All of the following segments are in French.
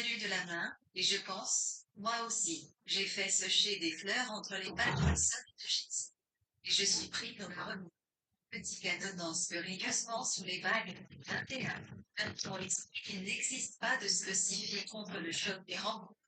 tenue de la main, et je pense, moi aussi, j'ai fait sécher des fleurs entre les pattes d'une sonne de Jésus. Et je suis pris comme un remous. Petit cadeau danse furieusement sous les vagues. 21. On explique qu'il n'existe pas de spécifique contre le choc des rencontres.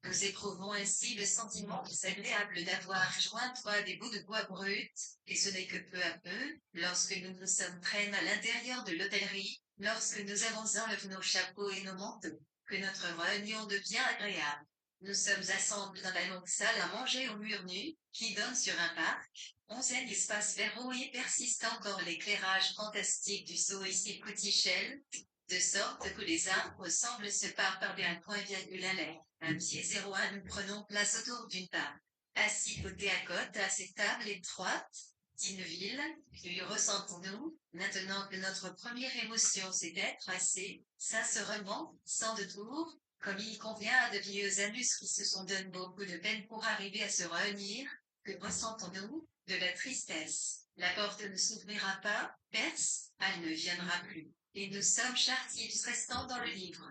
Nous éprouvons ainsi le sentiment désagréable d'avoir joint trois des bouts de bois bruts, et ce n'est que peu à peu, lorsque nous nous sommes traînés à l'intérieur de l'hôtellerie, lorsque nous avons enlevé nos chapeaux et nos manteaux, que notre réunion devient agréable. Nous sommes assemblés dans la longue salle à manger au mur nu, qui donne sur un parc. 11e espace verrouillé persiste encore l'éclairage fantastique du Soïcier Coutichel, de sorte que les arbres semblent se partager un point virgule à l'air. Un pied 01, nous prenons place autour d'une table. Assis côté à côte à ces tables étroites, Tineville, que ressentons-nous, maintenant que notre première émotion c'est d'être assez, sincèrement, sans détour, comme il convient à de vieux anus qui se sont donné beaucoup de peine pour arriver à se réunir, que ressentons-nous? De la tristesse. La porte ne s'ouvrira pas, perce, elle ne viendra plus. Et nous sommes chartifs restant dans le livre.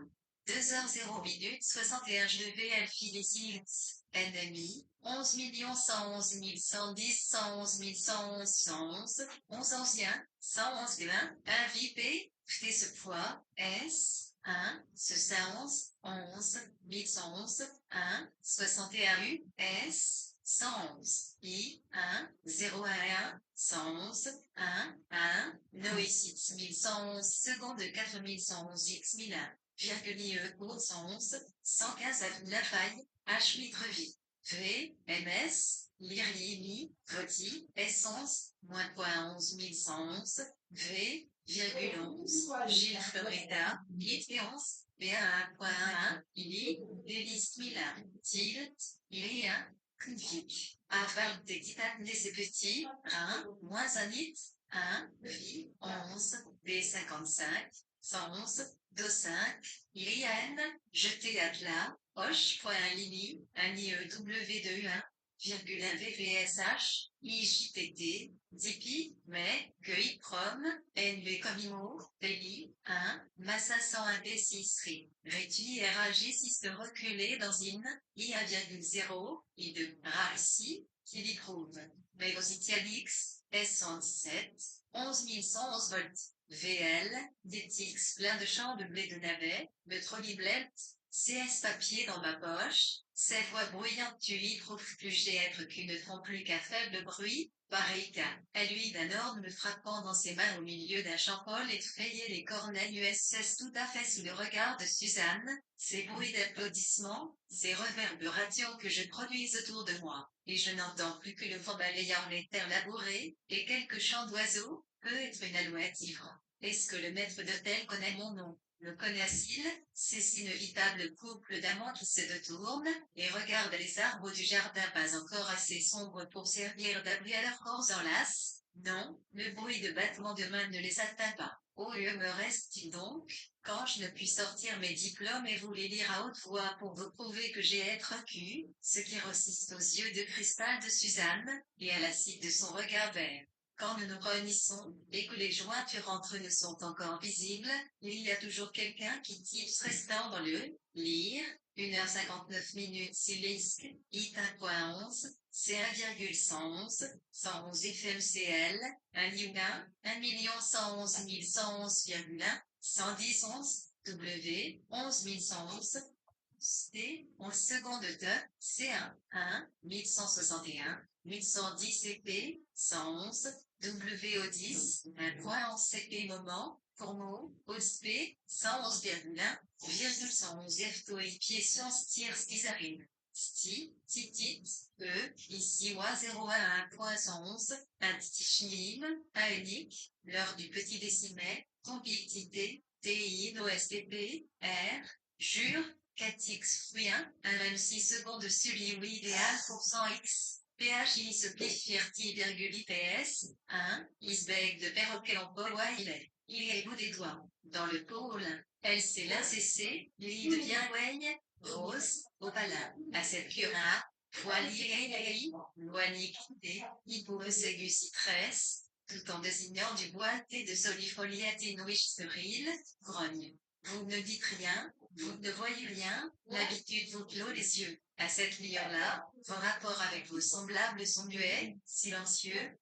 2h0 minutes 61 je devais Alphilicils, NMI, 11 111 110 111 111 111, 11 anciens, 111 1, invité, fait ce poids, S, 1, ce 111, 11, 1111, 1, 61 U, S, 111, I, 1, 0, 1, 111, 1, 1, Noécite 1111, seconde 4111 X 1001, virgule IE cours 111, 115 avenue Lafaille, H. Mitreville. V, MS, Lirlimi, Roti, Essence, moins point 11 111, V, virgule 11, Gilles Florida, Littéance, B1.1, Ili, Délice Milan, Tilt, Iria, Kunfik. Aval d'équitate ces petits, 1, moins un it, 1, Vi, 11, B55, 111, 25, Iliane, jeté à plat, Hoche.lini, un IEW21, virgule 1 VVSH, IJTT, Dipi, mais, Cueil Prom, NV comme IMO, Peli, 1, Massa 101 B6 RI, Rétui RAG 6 de reculer dans in, I1,0, I2, RACI, qui l'y prouve. Mégositialix, S117, 11111 volts. VL, DTX plein de champs de blé de navet, me trolliblette, CS papier dans ma poche, ces voix bruyantes tu y trouves plus j'ai être qui ne font plus qu'à faible bruit, pareil qu'à lui d'un orne me frappant dans ses mains au milieu d'un champol effrayé les cornets USS tout à fait sous le regard de Suzanne, ces bruits d'applaudissements, ces réverbérations que je produis autour de moi, et je n'entends plus que le vent balayant les terres labourées, et quelques chants d'oiseaux, peut être une alouette ivre. Est-ce que le maître d'hôtel connaît mon nom? Le connaît-il? C'est inévitable couple d'amants qui se détournent, et regardent les arbres du jardin pas encore assez sombres pour servir d'abri à leurs corps en lasse? Non, le bruit de battement de main ne les atteint pas. Au lieu me reste-t-il donc, quand je ne puis sortir mes diplômes et vous les lire à haute voix pour vous prouver que j'ai être cul, ce qui resiste aux yeux de cristal de Suzanne, et à l'acide de son regard vert. Quand nous nous réunissons, et que les jointures entre nous sont encore visibles, il y a toujours quelqu'un qui titre restant dans le lire, 1h59 minutes silisque, IT 1.11, C1,111, 111 FMCL, 1 Luna, 1 111 111,1, 110 11, W, 11 111, C, 11 secondes de, C1, 1, 1161, 1110 CP, 111, WO10, un point en CP moment, pour mot, OSP, 111,1, 111 FTO et pied science tir stizarine. Sti, titit, E, ici wa 011 point 111, un tichnim, un unique, l'heure du petit décimètre, complicité, TI, OSTP, R, jure, 4x fruien, 1 même 6 secondes sur l'IO idéal pour 100x. PHI se plifirti virgule IPS, 1, isbeg de perroquet en pôle il est bout des doigts. Dans le pôle, LC l'ACC, l'I devient Wayne, Rose, Opala, à cette cura, Poilier, Loaniquité, Hyposegucitresse, tout en désignant du boîtier de solifoliate inuiche sterile, grogne. Vous ne dites rien, vous ne voyez rien, l'habitude vous clôt les yeux. À cette lueur-là, vos rapports avec vos semblables sont muets, silencieux,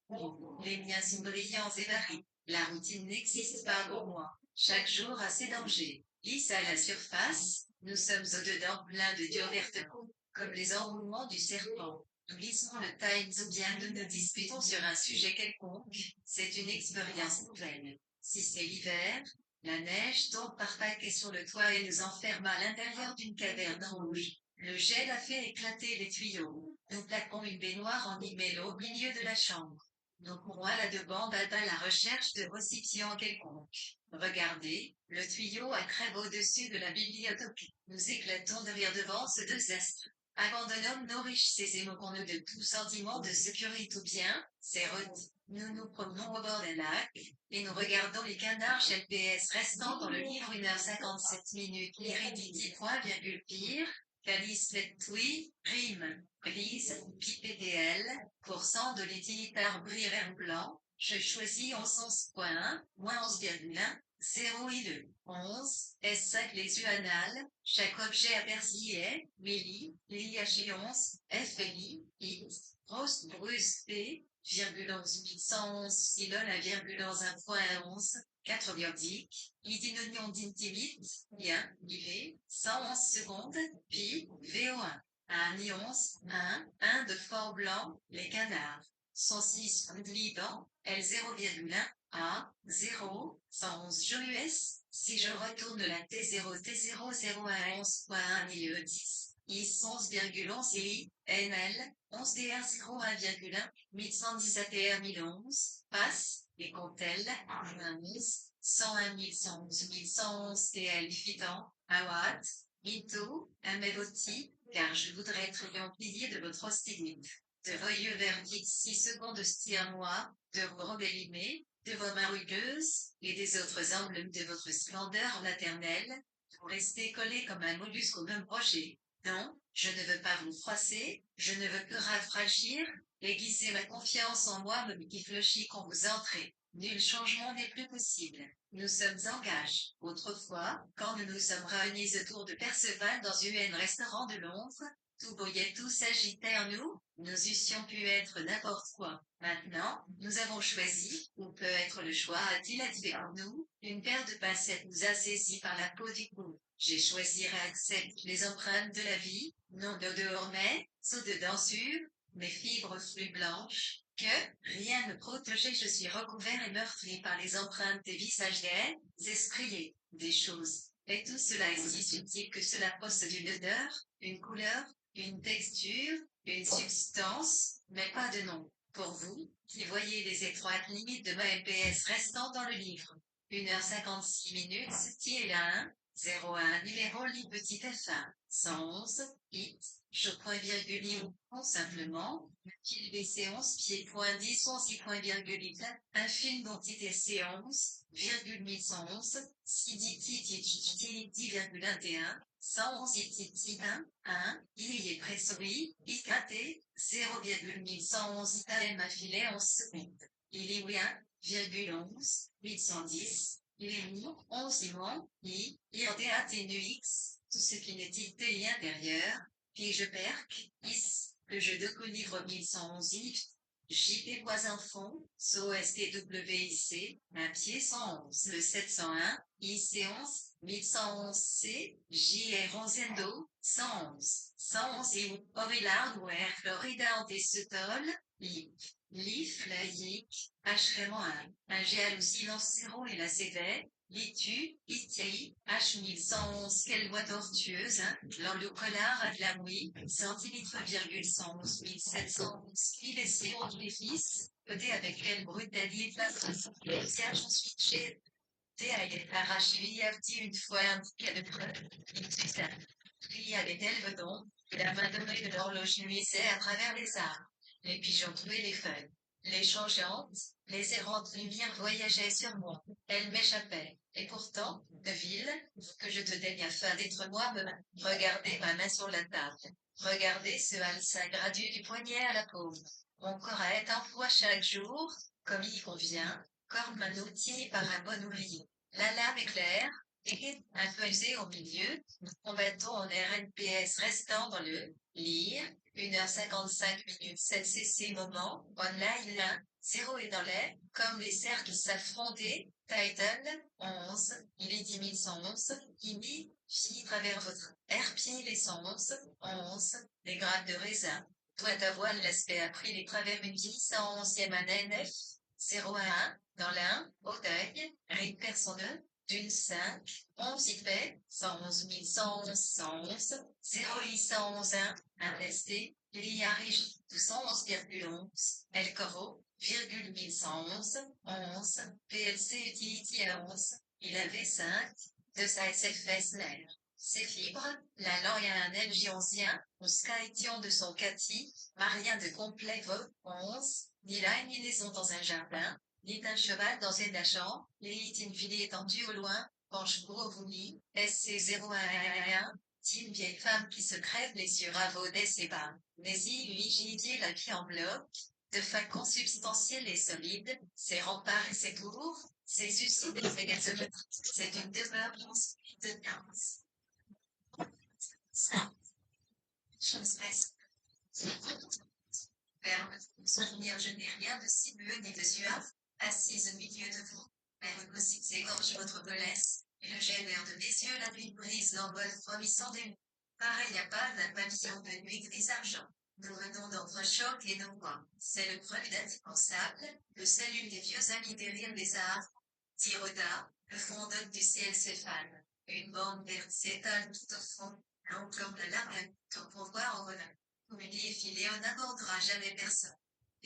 les miens sont brillants et variés. La routine n'existe pas pour moi. Chaque jour a ses dangers. Lisse à la surface, nous sommes au-dedans plein de dieux vertes comme les enroulements du serpent. Nous lisons le Times ou bien nous nous disputons sur un sujet quelconque, c'est une expérience nouvelle. Si c'est l'hiver, la neige tombe par paquets sur le toit et nous enferme à l'intérieur d'une caverne rouge. Le gel a fait éclater les tuyaux. Nous plaquons une baignoire en limello au milieu de la chambre. Nous courons à la demande à la recherche de récipients quelconques. Regardez, le tuyau a crève au-dessus de la bibliothèque. Nous éclatons de rire devant ce désastre. Abandonnons nos riches et moquons-nous de tout sentiment de sécurité ou bien, c'est route. Nous nous promenons au bord d'un lac, et nous regardons les canards GPS restant dans le livre 1h57 minutes. L'hérédité point virgule pire, calice lettoui, rime, glise, PPDL, pourcent de l'utilitaire brilleur blanc, je choisis 11 moins 11,1, 0 et 2, 11, S5 les anales, chaque objet aperçu est, milli, l'IH11, FLI, X, Rost Bruce P, virgule 11 silon à virgule 1.11, 4 biodiques, idinonion d'intimite, bien, IV, 111 secondes, pi, VO1. 1 nuance, 1 de fort blanc, les canards. 106 de Liban, L0,1, A, 0, 111 US, si je retourne la T0 T0 01 11.1 milieu 10, IS 11,11 et I, NL, 11 DR 01,1, 1110 ATR 1011, passe, et comptelle, 11, 101 111 1111 TL fitant, Awad, Mito, Ameloti, car je voudrais être rempli de votre hostilité. De vos yeux verdiques 6 secondes stir-moi, de vos robes élimées, de vos mains rugueuses, et des autres emblèmes de votre splendeur maternelle, vous restez collés comme un mollusque au même rocher. Non, je ne veux pas vous froisser, je ne veux que rafraîchir, aiguiser ma confiance en moi même qui fléchit quand vous entrez. Nul changement n'est plus possible. Nous sommes en gage. Autrefois, quand nous nous sommes réunis autour de Perceval dans un restaurant de Londres, tout bouillait, tout s'agitait en nous, nous eussions pu être n'importe quoi. Maintenant, nous avons choisi, ou peut-être le choix a-t-il été en nous, une paire de pincettes nous a saisis par la peau du cou. J'ai choisi et accepte les empreintes de la vie, non de dehors mais, sous dedans sur, mes fibres plus blanches, que, rien ne protégeait, je suis recouvert et meurtri par les empreintes des visages des esprits, des choses. Et tout cela est si subtil que cela possède une odeur, une couleur, une texture, une substance, mais pas de nom. Pour vous, qui voyez les étroites limites de ma MPS restant dans le livre. 1h56 minutes, style 1, 01 numéro lit petit f1, 111, hit, je point virgule I ou simplement, fil BC 11 pieds point 10 11 point virgule I, un film d'entité C11, virgule 1111, si dit dit virgule 21, 111 it 1, il est pressoui, IKT, 0,1111 ITM affilé 11 secondes. Il est oui 1,11, 810, il est mis 11 immenses, IRDA TNUX, tout ce qui n'est TI intérieur, puis je perque, IS, le jeu de colivre 1111 IF, JP voisin fond, SOSTWIC, un pied 111, le 701, IC11, 1111C, JR 11 111, 111 et Orillard Ware Florida Antesutol, LIP, LIF, laïque, H-1, un géal ou silence 0 et la CV, Litu, Iti, H1111, quelle voix tortueuse, l'enloucolard à de la mouille, centilitre virgule 111 711, qu'il est si haut les fils, peut-être avec quelle brutalité la Serge ensuite chez T.A. arraché une fois un ticket de preuve, une succès. Puis avec elle donc, la main dorée de l'horloge nuissait à travers les arbres. Les pigeons trouvaient les feuilles. Les changeantes, les errantes lumières voyageaient sur moi. Elles m'échappaient. Et pourtant, de ville, que je te daigne afin d'être moi-même, regardez ma main sur la table. Regardez ce halsa gradu du poignet à la paume. Mon corps est en poids chaque jour, comme il convient, comme un outil par un bon ouvrier. La lame est claire, Et imposé au milieu, nous combattons en RNPS restant dans le lire, 1h55 minutes 7 cc moment, online 1, 0 et dans l'air, comme les cercles s'affronter, Titan, 11, il est 10111, IMI, fille travers votre RP les 111, 11, les grappes de raisin, doit avoir l'aspect appris les travers une vie 111e année 9, 0 à 1, dans l'un, au deuil, avec personne, d'une 5, 11 IP, 111 111 111, 0 I 111 1 ST, l'IA Régie, 211,11, El Coro, virgule 1111, 11, PLC Utility à 11, il avait 5, de sa SFS NER. Ses fibres, la langue à un LG11, ou Skytion de son Cathy, Maria de complet Vogue, 11, ni là ni liaison dans un jardin, ni d'un cheval dans un agent, les une fille étendue au loin, penche gros vouni, SC0111, une vieille femme qui se crève les yeux ravaudés et bas. Nési lui gidier la vie en bloc, de fac consubstantiel et solide, ses remparts et ses tours, ses suicides et ses gazomètres, c'est une demeure ensuite de 15. Chose reste. Ferme, souvenir, je n'ai rien de si bleu ni de suave, assise au milieu de vous. Elle aussi s'égorge votre mollesse, et le gel air de mes yeux la nuit brise l'envol froissant des mots. Pareil à pas d'un pavillon de nuit gris argent. Nous venons d'entre choc et nos voix. C'est le preuve indispensable, le salut des vieux amis des rires des arts. Tiroda, le frondoc du ciel céphale. Une bande verte s'étale tout au fond, l'encombre de l'arme, ton pourvoir en relin. Comme une filée, on n'abordera jamais personne.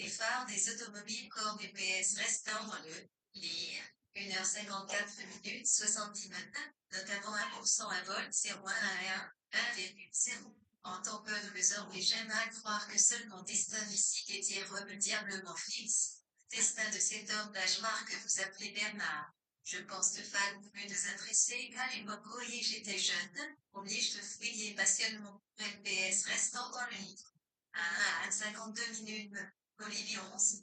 Les phares des automobiles corps des PS restant dans le lire. 1h54 minutes 70 matins, notamment 1% à vol 0,1 à 1,0. En tant que de besoin, j'aime à croire que seul mon destin physique est irrémédiablement fixe. Destin de cet homme d'âge noir que vous appelez Bernard. Je pense que fan plus désintéressé qu'à l'époque où j'étais jeune, oblige de fouiller passionnément. PS restant dans le livre. 52 minutes. Olivier 11,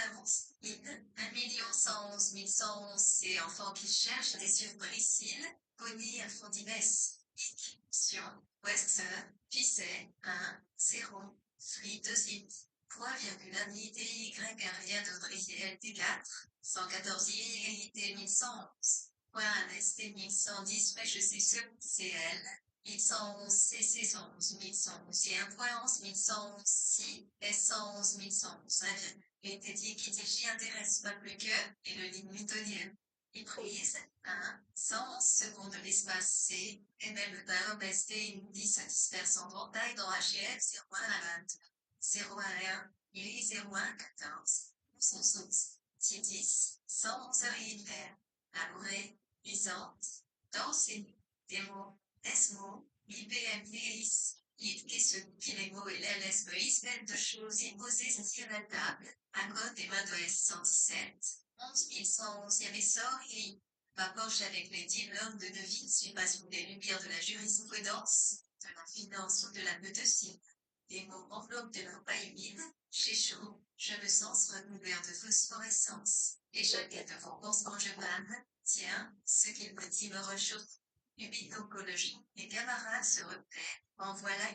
avance. 1 111 c'est enfants qui cherchent des surprises. Connie à Fondibès. Sion, West, Fisset, 1, 0, Free 2 3,1 ITY, rien d'autre ILT 4, 114 ILT 1111. Point ST 1110, mais je suis sûr que c'est elle. 1111 CC 111 1111 et 1.11 1111 si S 111 1111 et dit qui t'y intéresse pas plus que et le ligne newtonienne. Il prise 1 111 secondes de l'espace C et même le barome ST une 10 satisfaisant ventaille dans HF 0.1 à 20 0.1 il est 0.1 14 111 10 111 heures labourée puissante danser démo Desmo, IBMPIS, ce qui les mots et l'LSBIS viennent de choses imposées sur la table, à côté main de S117, 11111 essor et ma poche avec les diplômes de Deville suis pas sous les lumières de la jurisprudence, de la finance ou de la médecine. Des mots enveloppent de leur paille humide, j'ai chaud, je me sens recouvert de phosphorescence, et chacun de vos pansements je vanne, tiens, ce qu'il me dit me réchauffe. Ubicologie, les camarades se repèrent. En voilà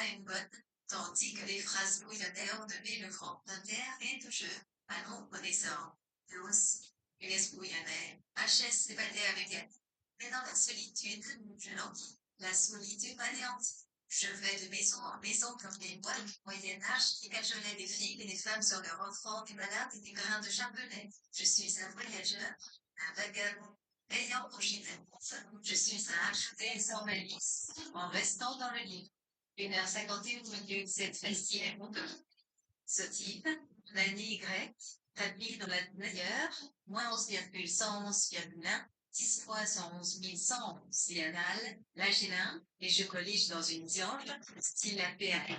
une bonne, tandis que les phrases bouillonnaient ordenaient le front inter et de jeu. Allons, connaissant. Tous, les bouillonnaient, HS s'évadait avec elle. Mais dans la solitude, je l'enquis. La solitude m'anéantit. Je vais de maison en maison comme des bois du Moyen-Âge qui cajolaient des filles et des femmes sur leur enfant, des malades et des grains de charbonnet. Je suis un voyageur, un vagabond. Ayant projeté je suis à acheter sans malice, en restant dans le livre. 1h51 cette facile ce type, l'année Y, tapis dans la meilleure, moins 11,111,1, 10 fois 111 111, Cianal, l'agilin, et je collige dans une diange, style APA.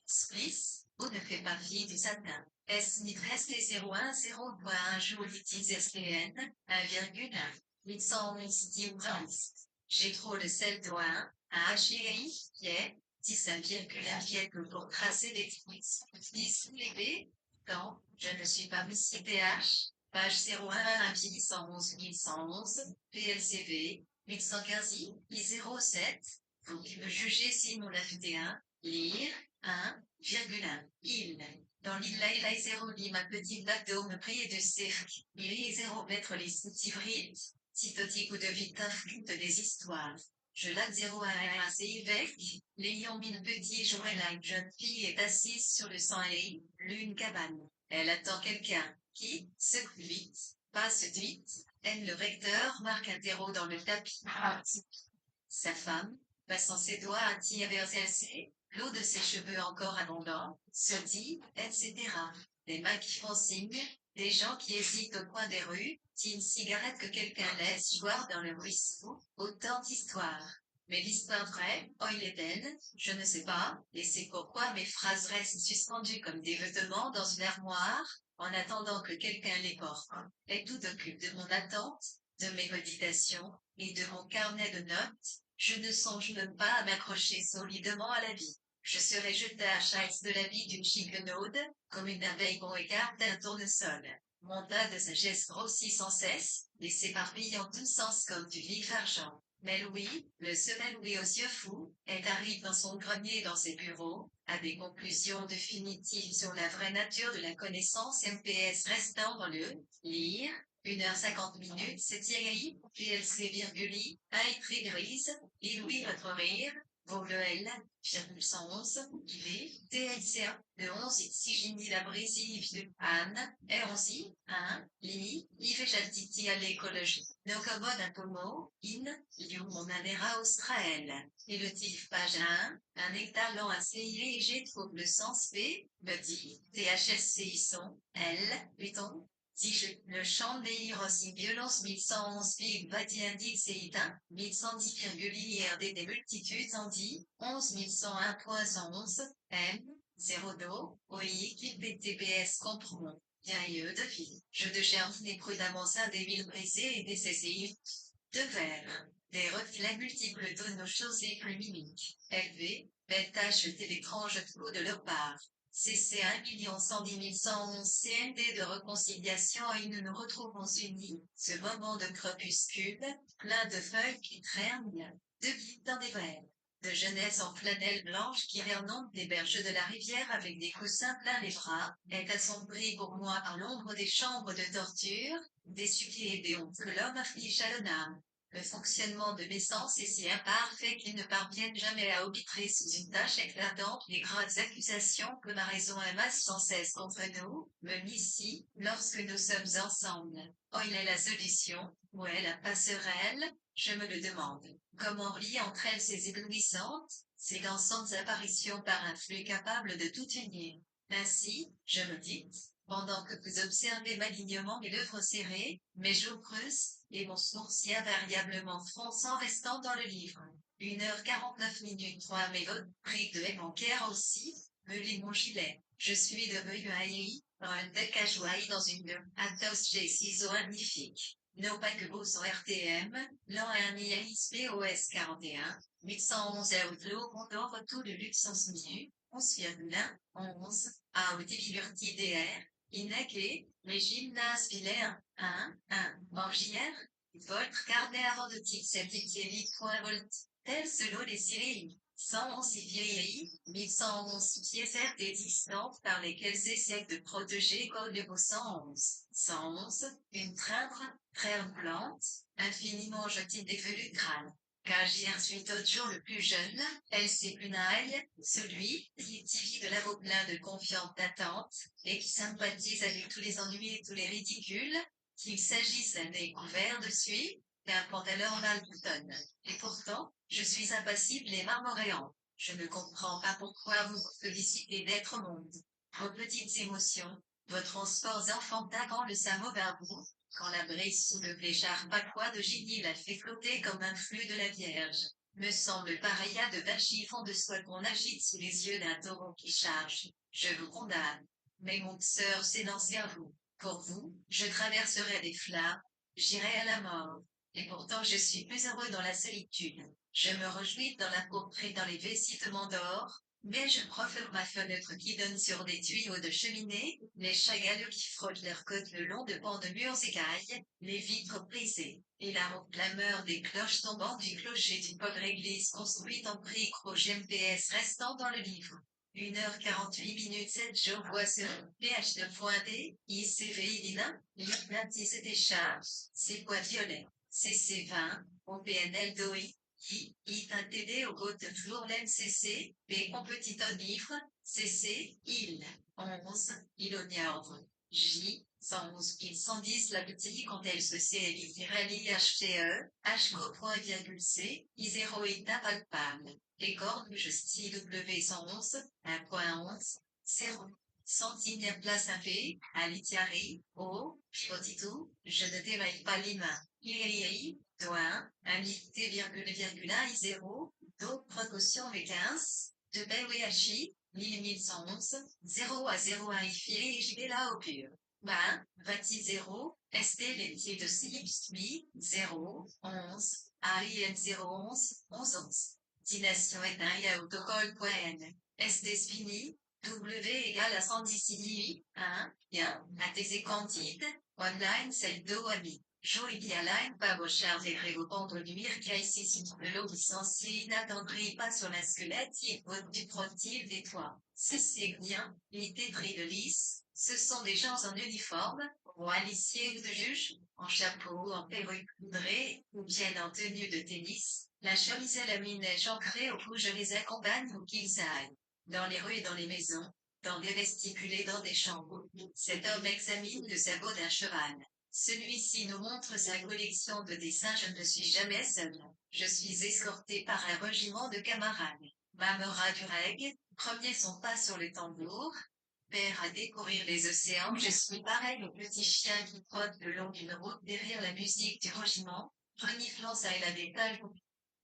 Spliss, ou ne fait pas fi du satin. S nitresse et 0,1 jour litis SPN, 1,1. 811 j'ai trop de sel d'oin, un HI, qui est 10,1 pour tracer les tweets. 10 les B, quand je ne suis pas Miss CPH, Page 01 111 1111, PLCV, 1115 I07. Vous qui me jugez si nous l'FT1, lire, 1,1. Il. Dans l'île 0 ma petite date de me prier de cirque. Il est 0 mètre les soutivrites. Citotique ou de vitaf des histoires. Je l'a 0 à 1 c'est évêque. L'ayant mille petits jours et la jeune fille est assise sur le sang et l'une cabane. Elle attend quelqu'un qui, secoue vite, passe vite. Elle, le recteur, marque un terreau dans le tapis. Sa femme, passant ses doigts à tirer l'eau de ses cheveux encore abondants, se dit, etc. Des mains qui font signe, des gens qui hésitent au coin des rues, une cigarette que quelqu'un laisse boire dans le ruisseau, autant d'histoires. Mais l'histoire vraie, oh il est belle, je ne sais pas, et c'est pourquoi mes phrases restent suspendues comme des vêtements dans une armoire, en attendant que quelqu'un les porte. Et tout occupe de mon attente, de mes méditations, et de mon carnet de notes, je ne songe même pas à m'accrocher solidement à la vie. Je serai jeté à chasse de la vie d'une chiquenaude, comme une abeille qu'on écarte d'un tournesol. Mon tas de sagesse grossit sans cesse, et s'éparpille en tous sens comme du vif argent. Mais Louis, le seul Louis aux yeux fous, est arrivé dans son grenier dans ses bureaux, à des conclusions définitives sur la vraie nature de la connaissance MPS restant dans le lire. 1h50 c'est Thierry, PLC virgule, A écrit grise, et Louis votre rire, pour le L, 111, il TLC1, le 11 si j'indy la brésive de Anne, R11, 1, Li, Yves Jaltiti à l'écologie, no commode un pomo, in, liu mon anera austrael, et le tif page 1 hectare long à CIE et G trouve le sens P, me dit, THSC y sont, L, 8 ans. Si je le chant meilleur aussi violence 1111 big body index et éteint, 1110, IRD des multitudes en dit, 11101.111, M, 0 do, OI qui BTBS comprend. Bien et eux de vie. Je de cherche n'est prudemment ça des villes brisées et décessives. De verre. Des reflets multiples de nos choses et plus mimiques. LV, belle tâche l'étrange trou de leur part. CC 1 110 111 CND de réconciliation et nous nous retrouvons unis. Ce moment de crépuscule, plein de feuilles qui traînent, de vie dans des verres. De jeunesse en flanelle blanche qui remonte des berges de la rivière avec des coussins plein les bras, est assombrie pour moi par l'ombre des chambres de torture, des suppliés et des hontes que l'homme afflige à l'âme. Le fonctionnement de mes sens est si imparfait qu'ils ne parviennent jamais à arbitrer sous une tâche éclatante les graves accusations que ma raison amasse sans cesse contre nous, même ici, lorsque nous sommes ensemble. Oh, il est la solution, où est la passerelle, je me le demande. Comment relie entre elles ces éblouissantes, ces dansantes apparitions par un flux capable de tout unir. Ainsi, je me dis, pendant que vous observez malignement mes lèvres serrées, mes joues creuses, et mon sourcil invariablement fronçant restant dans le livre. 1h49 3 mais votre prix de M manquèrent aussi, me lit mon gilet. Je suis devenu haï, un deck à joie dans une Atos G ciseaux magnifique. Non pas que beau son RTM, l'an 1 ISPOS 41, 811 Outlook, on dort tout de luxe en minu, 11,1, 11, Audi Liberty DR, Inake, les gymnases Villers, 1, Orgière, votre carnet avant de type volt, tel selon les Syries. 111 vieillis, 1111 pièces existantes par lesquelles essaient de protéger code vos 111. 111, une traîne plante, infiniment jetée des velus crâne. Car j'y suis toujours le plus jeune, elle c'est Punaille, celui qui est ivy de l'avo plein de confiante attente, et qui sympathise avec tous les ennuis et tous les ridicules, qu'il s'agisse d'un nez couvert de suie, d'un pantalon mal boutonne. Et pourtant, je suis impassible et marmoréant. Je ne comprends pas pourquoi vous vous félicitez d'être au monde. Vos petites émotions, vos transports enfantins quand le samo vers vous, quand la brise sous le fléchard paquois de Gigny la fait flotter comme un flux de la Vierge, me semble pareil à de vaches chiffons de soie qu'on agite sous les yeux d'un taureau qui charge. Je vous condamne. Mais mon sœur s'est lancée à vous. Pour vous, je traverserai des flammes, j'irai à la mort. Et pourtant je suis plus heureux dans la solitude. Je me réjouis dans la pourpre et dans les vestiments d'or, Mais je préfère ma fenêtre qui donne sur des tuyaux de cheminée, les chats galeux qui frottent leurs côtes le long de pans de murs écailles, les vitres brisées, et la rauque clameur des cloches tombant du clocher d'une pauvre église construite en briques au GPS restant dans le livre. 1h48 minutes 7 jours voix sur PH de pointé, ICV Lina, Lignatis et décharge, c'est poids violet, CC20, OPNL DOI, I1TD au goutte de fleur CC, P en petit livre, CC, il, 11, Iloniardre, J, 111 110 la petite quand elle se sait littéralement HTE, H.C, I0 est impalpable. Les cordes je style W111, 1.11, 0. Centinaire place un P, à l'itiari, O, Potito, je ne t'éveille pas les mains. IRI, doigt, invité virgule 1 I0, donc précaution v 15, de BWHI, 1111, 0 à 0 à IFI et JB là au pur. Ben, 0, ST l'étier de CXB, 0, 11, AIN 011, 1111. Destination est un IA autocol.n. ST Spini, W égale à 110 I, 1, 1, ATC Quantide, online celle d'OAMI. Joïdia line pas vos charges et répondre du mirca ici sur de l'eau licencié inattendri pas sur la squelette et vote du protil des toits. C'est bien, les débris de lys, ce sont des gens en uniforme, ou aliciers ou de juges, en chapeau, en perruque poudrée, ou bien en tenue de tennis. La chemise à la mine ancrée au cou je les accompagne où qu'ils aillent. Dans les rues et dans les maisons, dans des vestibules et dans des chambres. Cet homme examine le sabot d'un cheval. Celui-ci nous montre sa collection de dessins. Je ne suis jamais seul. Je suis escorté par un régiment de camarades. Mamera du reg, premier son pas sur le tambour. Père à découvrir les océans. Je suis pareil au petit chien qui trotte le long d'une route derrière la musique du régiment, reniflant ça et la détache.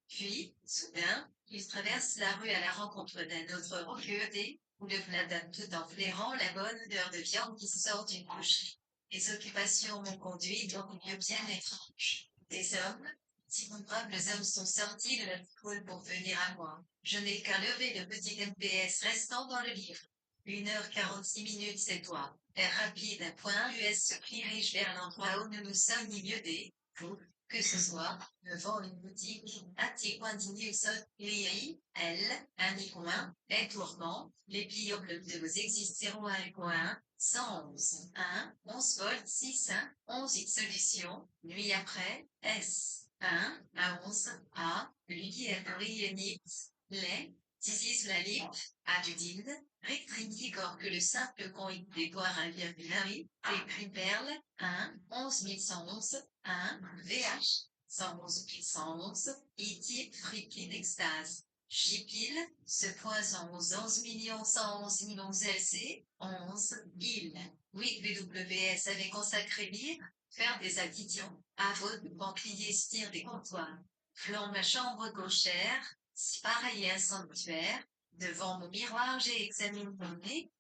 Puis, soudain, il traverse la rue à la rencontre d'un autre reculé, ou de Vladan tout en flairant la bonne odeur de viande qui sort d'une boucherie. Les occupations m'ont conduit dans un lieu bien étrange. Des hommes, d'innombrables hommes sont sortis de la foule pour venir à moi. Je n'ai qu'à lever le petit MPS restant dans le livre. 1h46 minutes c'est toi. Air rapide à point US se dirige vers l'endroit où nous nous sommes milieutés. Vous, que ce soit, devant une boutique, Antiquantinus, Lii, L, un coin, les tourments, les bioglobes de vos existeront à un coin, 111, 1, 11 volts, 6, 1, 11 X solution, nuit après, S, 1, à 11, A, lui est les, Tisis la lip, Adudine, Rectrini corps que le simple coin des boire 1,8, et Priperle, 1, 11111, 1, VH, 111 111, E-type Freaking Extase. J-pile, ce point 111 11 millions 111 millions LC, 11, il. Oui, WWS avait consacré lire, faire des additions, à votre banquier style des comptoirs. Flanc ma chambre gauchère, si pareil à un sanctuaire, devant mon miroir j'ai examiné mon nez,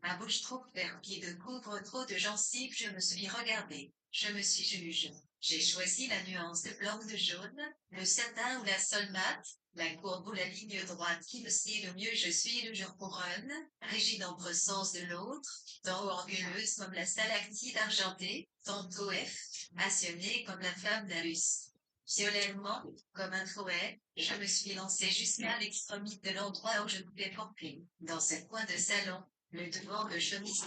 ma bouche trop verte qui de couvre trop de gencives, je me suis regardé, je me suis juge. J'ai choisi la nuance de blanc ou de jaune, le satin ou la sol mate, la courbe ou la ligne droite qui me sied le mieux je suis le jour couronne, rigide entre sens de l'autre, d'en haut anguleuse comme la stalactite argentée, tantôt F, passionnée comme la flamme d'Arus. Violemment, comme un fouet, je me suis lancé jusqu'à l'extrémité de l'endroit où je pouvais porter. Dans ce coin de salon, le devant de chemise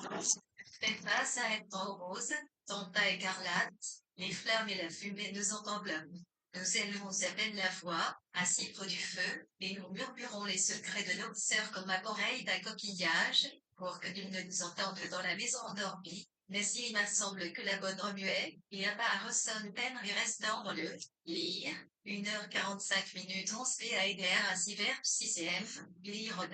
fait face à un temps rose, tenta écarlate, les flammes et la fumée nous ont englobés. Nous élevons à peine la voix, assis près du feu, et nous murmurons les secrets de nos sœurs comme à l'oreille d'un coquillage, pour que nul ne nous entende dans la maison endormie. Mais s'il me semble que la bonne remuait, il n'y a pas à ressonner peine restant dans le lire. 1h45 minutes 11 PAIDR à 6 verbes 6 lire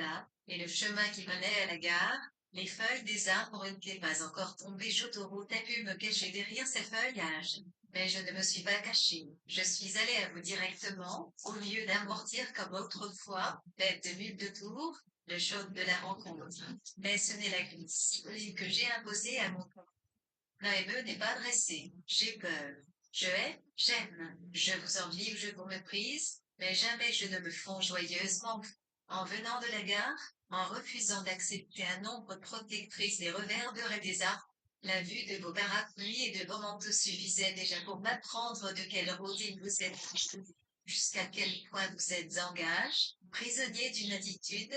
et le chemin qui menait à la gare, les feuilles des arbres n'étaient pas encore tombées, j'autoroute a pu me cacher derrière ces feuillages. Mais je ne me suis pas caché. Je suis allé à vous directement, au lieu d'amortir comme autrefois, bête de mille de tours, le jaune de la rencontre. Mais ce n'est la discipline que j'ai imposée à mon corps. L'AME n'est pas dressé. J'ai peur. Je hais, j'aime. Je vous envie ou je vous méprise, mais jamais je ne me fonds joyeusement. En venant de la gare, en refusant d'accepter un nombre protectrice des réverbères et des arbres, la vue de vos parapluies et de vos manteaux suffisait déjà pour m'apprendre de quelle routine vous êtes, jusqu'à quel point vous êtes engagé, prisonnier d'une attitude,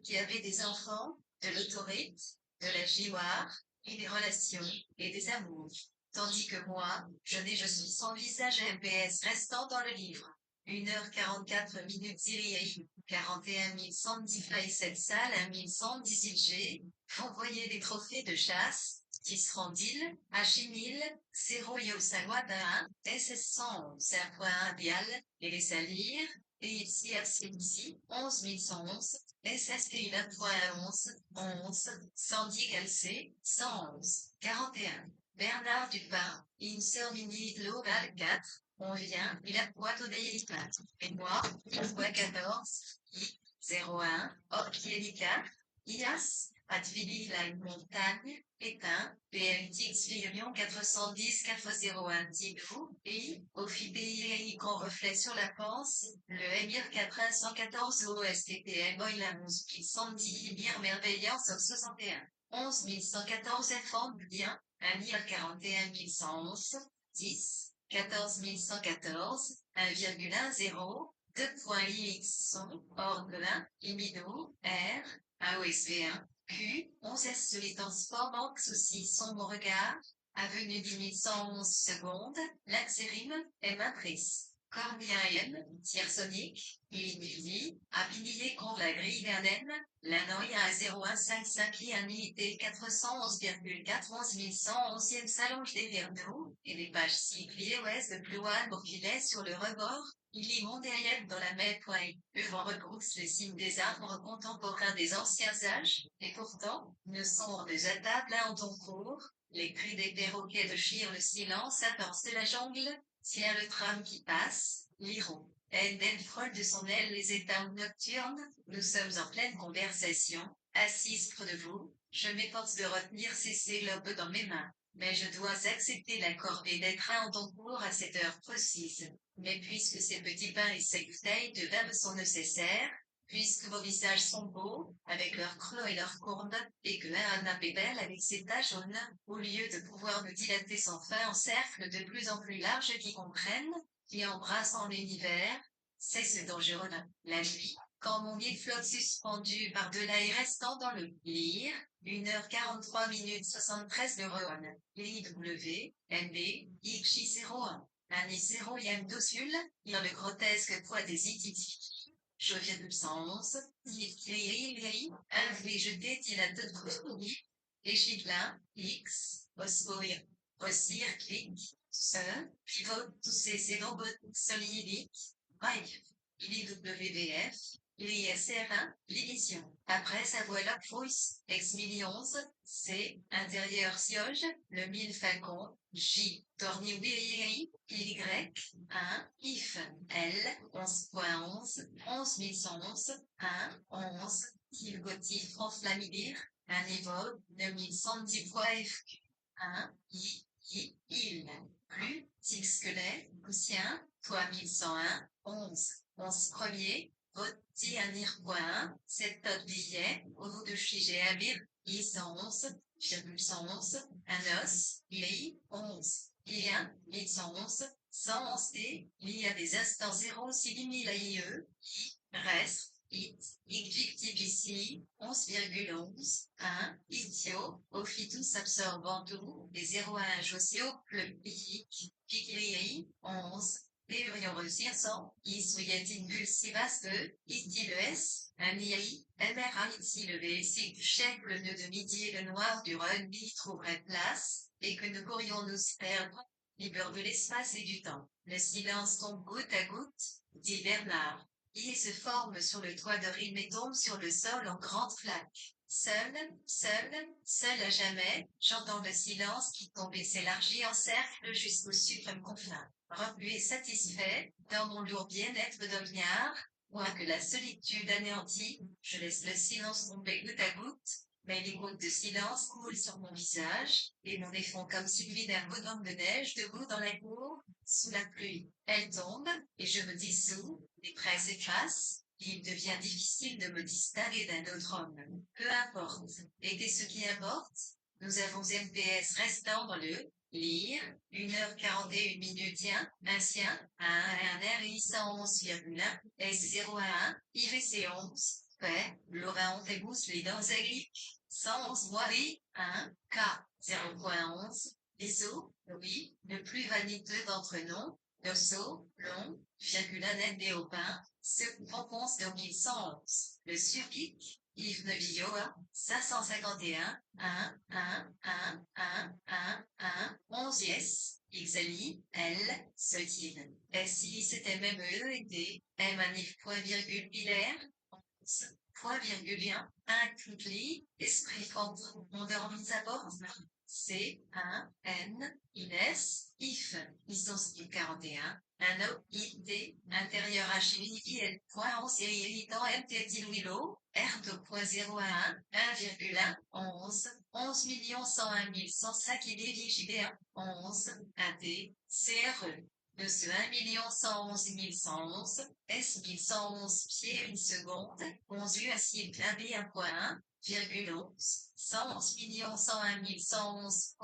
qui avait des enfants, de l'autorité, de la giroire, et des relations, et des amours. Tandis que moi, je suis sans visage MPS restant dans le livre. 1h44 Syrie, 41 110 fly cette salle, 1110 G, envoyer des trophées de chasse, Tisrandil, Hachimil, 0 Yosawadaan, SS111, Serpoint Dial, et les salir, et ici Absenti, 11111, SSP 20.11, 11, Sandy Galcé, 111, 41. Bernard Dupin, Insert Mini Global 4, on vient, il a poids au daily plat. Et moi, poids 14, I, 01, Orkielika, IAS, Advili la montagne, éteint, PMTX Firion 410 401 Tigfou, et, au FIBI qu'on reflète sur la panse, le Emir 414 OSTPM Oil à 11 110 Emir Merveillance 61. 11 114 FM bien, Amir 41 111, 10, 14 114, 1,10, 2.ix son, orgue 1, imido, R, AOSV1, Q, 11S sur les transports manque souci son mon regard, avenue 10111 secondes, l'axérim, M imprise. Corbien M, Tiersonic, Illimulli, Apinier contre la grille Verden, la Noya à 0155 IANIT 411,4 11111e s'allonge des verneaux, et les pages cyclées ouest de Plouane Bourquillet sur le rebord, il y monte derrière dans la mer pointe, vent regrousse les signes des arbres contemporains des anciens âges, et pourtant, ne sont déjà table en ton cours, les cris des perroquets de chire le silence intense de la jungle, tiens le tram qui passe, l'Iron. Elle frôle de son aile les états nocturnes, nous sommes en pleine conversation, assise près de vous, je m'efforce de retenir ces syllabes dans mes mains, mais je dois accepter la corvée d'être en ton cours à cette heure précise. Mais puisque ces petits pains et ces bouteilles de vin me sont nécessaires, puisque vos visages sont beaux, avec leurs creux et leurs courbes, et que Anna est belle avec ses taches jaunes, au lieu de pouvoir me dilater sans fin en cercles de plus en plus larges qui comprennent, qui embrassent en l'univers, c'est ce dont je rêve. La nuit, quand mon nid flotte suspendu par-delà et restant dans le lire, 1h43 73 de Rohan, LIW, MB, XJ01. Anicero Yam Dosul, il le grotesque poids des ititi. Jovial de 111, Yiri, Alvé jeté il a deux coups, et Chiglin, X, Osboir, Rossir, Clic, Se, Pivot, tous ces robots solidiques, Bref, IWBF, l'ISR1, l'émission. Après sa voix la frousse, ex-millions, C, intérieur Sioge, le 1000 Falcon, J, Torniubiri, Y, 1, IF, L, 11.11, 11111, 1, 11, Tilgotif France Lamidir, un niveau, 9110.f, 1, il, plus, Tix Squelette, Poussien, toi 1101, 11, 11 premier, Roti Anir.1, 7 top billet, au bout de Chigé Abir, I 111,111, un os, I, 11, I1, 1111, 111 T, il y a des instants 0 6000 AIE, I, reste, it, victime ici, 11,11, 1, idiot, ophitus absorbant tout, les 0 à 1 josio, le pique, piquiri, 11, Péurion réussir 100, Isouyatin Gulsivas 2, Iti le S, un IAI, MRA ici le VSI du chèque, le nœud de midi et le noir du rugby trouverait place, et que nous pourrions nous perdre, libre de l'espace et du temps. Le silence tombe goutte à goutte, dit Bernard. Il se forme sur le toit de rime et tombe sur le sol en grandes flaques. Seul à jamais, j'entends le silence qui tombe et s'élargit en cercle jusqu'au suprême confin. Remué satisfait, dans mon lourd bien-être d'ognard, moins que la solitude anéantie, je laisse le silence tomber goutte à goutte, mais les gouttes de silence coulent sur mon visage, et m'en défont comme celui d'un bonhomme de neige debout dans la cour, sous la pluie. Elle tombe, et je me dissous, les près s'effacent, il devient difficile de me distinguer d'un autre homme. Peu importe. Et qu'est-ce qui importe? Nous avons MPS restant dans le lire, 1h41 minutes, un sien, un RI 111,1, S01, IVC 11, fait, Laurent Tégous les dents agliques, 111 voiries, 1, K, 0.11, Déso, oui, le plus vaniteux d'entre nous, Dosso, long, virgule net déopin, ce pense donc il 111. Le surpic, Yves Nevillot, 551, 1, 1, 1, 1, 1, 1, 11 yes, Xali, L, Sotine. SI c'était même E et D, M manif point virgule pilaire, point virgule 1 clic, esprit fort, on dormi à bord. C, 1, N, Ines, IF, licence 41, un O, ID, intérieur HVIL, point en série évitant MT Willow, R2.01, 1,1, 11, 11 101 105 IDVJDA, 11, AD, CRE. De ce 1 111 111, S 1111 pieds une seconde, 11 USI blindé 1.1, 11, 111 101 111.111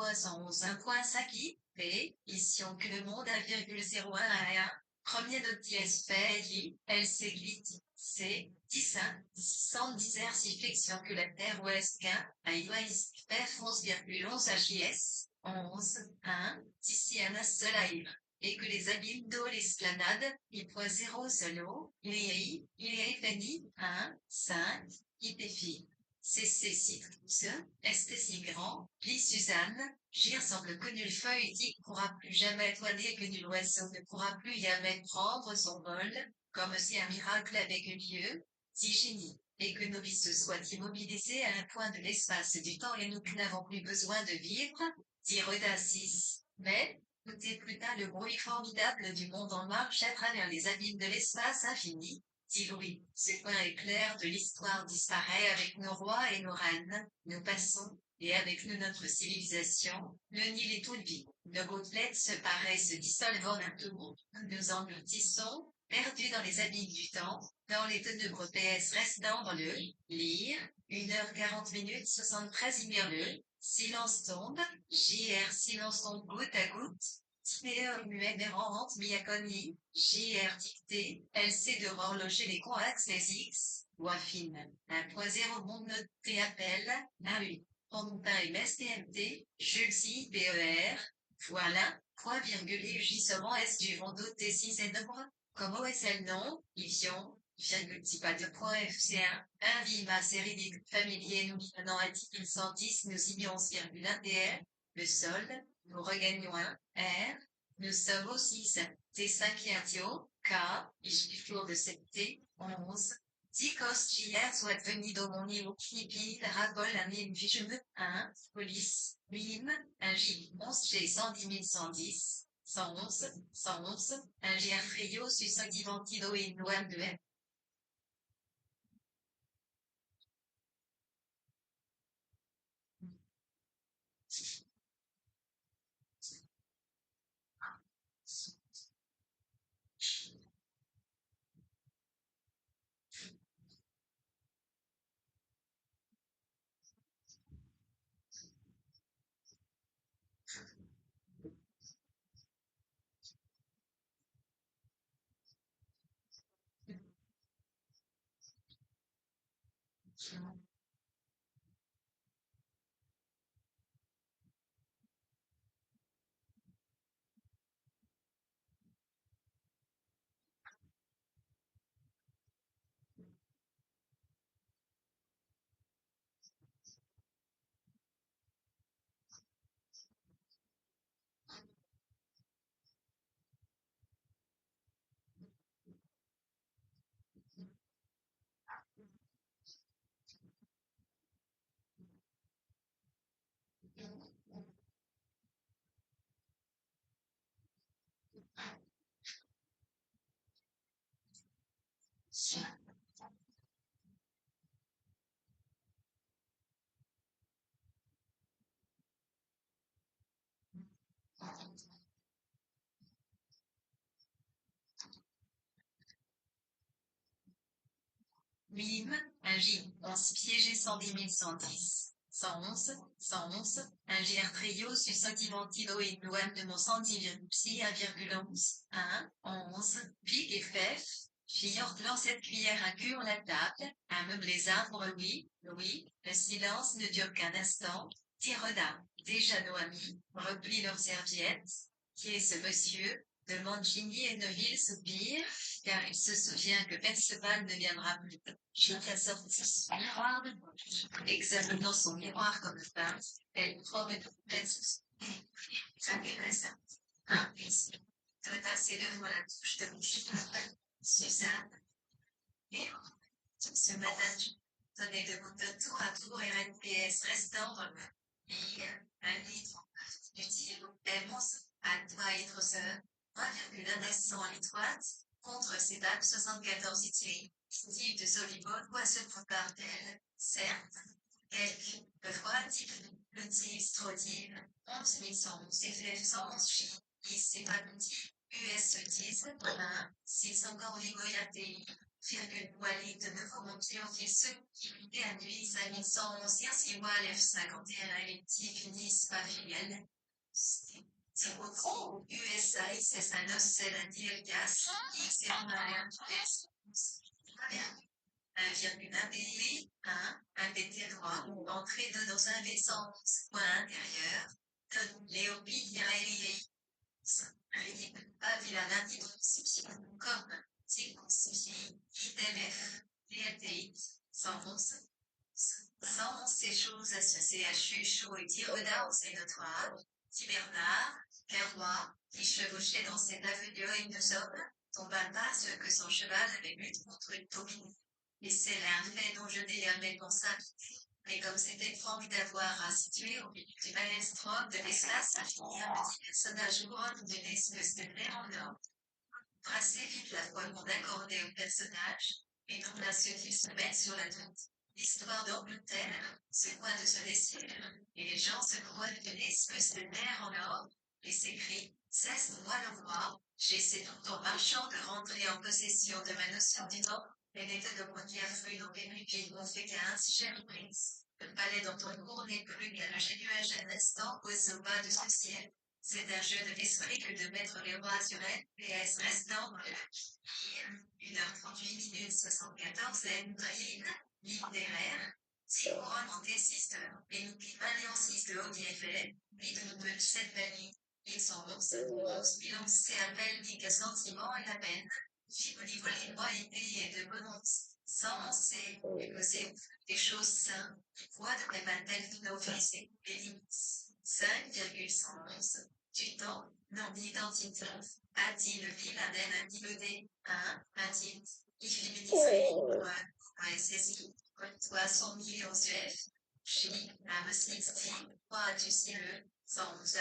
1.5 P, ici que le monde 1,01 à 1, premier de pièce fait J, LC glit, C, 10 110 R si flexion que la Terre ouest qu'un, iOS, F 11,11 HIS, 11, 1, d'ici un seul air. Et que les abîmes d'eau l'esplanade, I.0 solo, il est FNI, 1, 5, IPFI. CC Citrus, ST si grand, Lis Suzanne, j'y ressemble que nulle feuille dit pourra plus jamais toiner que nul oiseau ne pourra plus jamais prendre son vol, comme si un miracle avait eu lieu, dit génie, et que nos vies se soient immobilisées à un point de l'espace et du temps et nous n'avons plus besoin de vivre, dit Rodassis, mais, écoutez plus tard le bruit formidable du monde en marche à travers les abîmes de l'espace infini, dit Louis. Ce point éclair de l'histoire disparaît avec nos rois et nos reines. Nous passons, et avec nous notre civilisation, le Nil et toute vie. Nos gouttelettes se paraissent dissolvant d'un tour. Nous engloutissons, perdus dans les abîmes du temps, dans les ténèbres PS restant dans le lire, 1h40 minutes 73 le silence tombe, JR silence tombe goutte à goutte, Timéor muet errante miaconi, JR dicté, LC de horloger les coax les X, voix fine, 1.0 monde noté appel, AU, Pontin MSTMT, Jules C, BER, voilà, point virgule et J seulement S du Vondo T6 et nombre, comme OSL non, Ivion, virgule pas de point FC1, 1 Vima série familier nous venons à 10 110 nous imions virgule 1 DR, le sol, nous regagnons un R, nous sommes au 6, T5 Yatio, K, Ichiflour de 7T, 11, Ticos JR soit venu dans mon niveau Knipi, Rabol, un mime vision 1, police, mime, un J, 11 G 110 110, 111, 111, un GR Frio sus un diventido et une douane de M. Mime, un J, 11 piégé 110 110, 111, un GR trio suscitivantino et Noam de mon 110,11, 1, 11, Big FF, Fiort lance cette cuillère à cure la table, un meuble les arbres oui, oui, le silence ne dure qu'un instant, Tiroda, déjà nos amis, replient leurs serviettes, qui est ce monsieur? Demande Ginny et Neville soupire, car il se souvient que Perceval ne viendra plus. Chacun sortit son miroir de poche. Examinant son miroir comme pince, elle promet de pince. Intéressant. Impossible. Tota s'élève à la touche de bouche. Suzanne. Et ce matin, donnait debout de tour à tour RNPS restant dans le lit, un litre utile, Emos, à toi et Trosser, 1,1 descend en litroite, contre ces dates 74 itri, style de solibone ou à ce point par d'elle, certes, quelquefois, type, le type strodile, 11111 FF 111 chi, c'est pas petit, US 10, 1, 6 encore ligoyaté, virgule Walid de nouveau montier en fil ce qui et à nuit 5111 et ainsi F 51 elliptique Nice pas filiale. USA ISS à 9 c'est la gas X et un pays, 1 pt droit, entrée de dans un vaisseau, point intérieur, Léopi-Lié, pas vilain comme, circoncis, IMF, DLTI, 111, 111 ces choses associées à Chuchot et Tiroda, c'est notoire, Tibernard, Perrois, qui chevauchait dans cette avenue une hommes, tomba pas ce que son cheval avait lutte contre une taupine. Et c'est l'un fait dont je n'ai jamais pensé. Mais comme c'était franc d'avoir à situer au milieu du maelstrom de l'espace infini un petit personnage couronne d'une espèce de mer en or, tracé vite la fois qu'on accordait au personnage, et donc là ceux qui se mettent sur la tête. L'histoire d'Angleterre, c'est quoi de se laisser, et les gens se croient d'une espèce de mer en or, et s'écrit, cesse-moi le roi, j'essaie tout en marchant de rentrer en possession de ma notion du temps, et n'était de moi qui a fui dans les nuits m'ont fait 15 chers princes. Le palais dans ton cours n'est plus qu'un nuage un instant au bas de ce ciel. C'est un jeu de l'esprit que de mettre les rois sur elle, PS restant dans le 1h38 minutes 74 N. Littéraire, si couronne en T6, et nous qui alliancis de ODFL, puis de nous 7 bannis, ils sont 11 bilan c'est appel dit qu'à sentiment et la peine, si au niveau des droits et pays et de bonance, sans c'est, que c'est des choses saines, voix de Pématel d'Inoffice et limites. 5,111 du temps, non d'identité, a-t-il vu l'Aden a-t-il 1, a-t-il, SSI, toi 100 millions UF, Chili, la 60, 3 du ciel, 111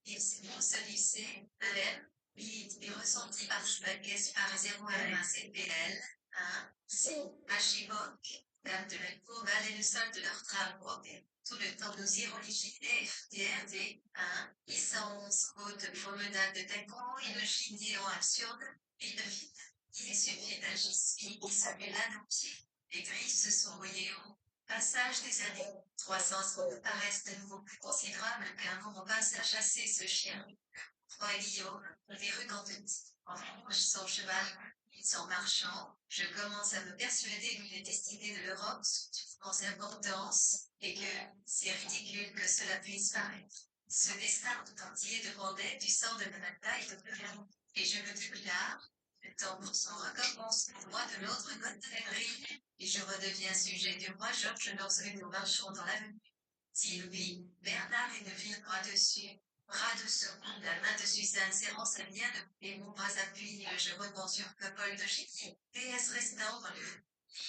il se lycée, EM, est ressenti par Schwages par 0 à CPL, 1, C, Hachibok, dame de la courbe et le sol de leur travaux. Tout le temps nous irons liquider FDRD, 1, 111 haute promenade de Tagon et le chignon absurde, et de vide. Il suffit d'agir pour saluer là nos pieds. Les griffes se sont rouillées au passage des années. 300 secondes paraissent de nouveau plus considérables qu'un vent passe à chasser ce chien. 3 Guillaume, verrues dans en rouge son cheval, son marchand, je commence à me persuader que les destinées de l'Europe sont d'une importance, et que, c'est ridicule que cela puisse paraître. Ce destin tout entier dépendait du sang de ma bataille de Blanc, et je me déclare, le temps pour son recommence pour moi de l'autre côté de la grille, et je redeviens sujet du roi Georges lorsque nous marchons dans l'avenue. Sylvie, Bernard et Neville bras dessous, la main de Suzanne serrant sa mienne, et mon bras appuyé, je rebond sur Copole de Chitty. PS restant dans le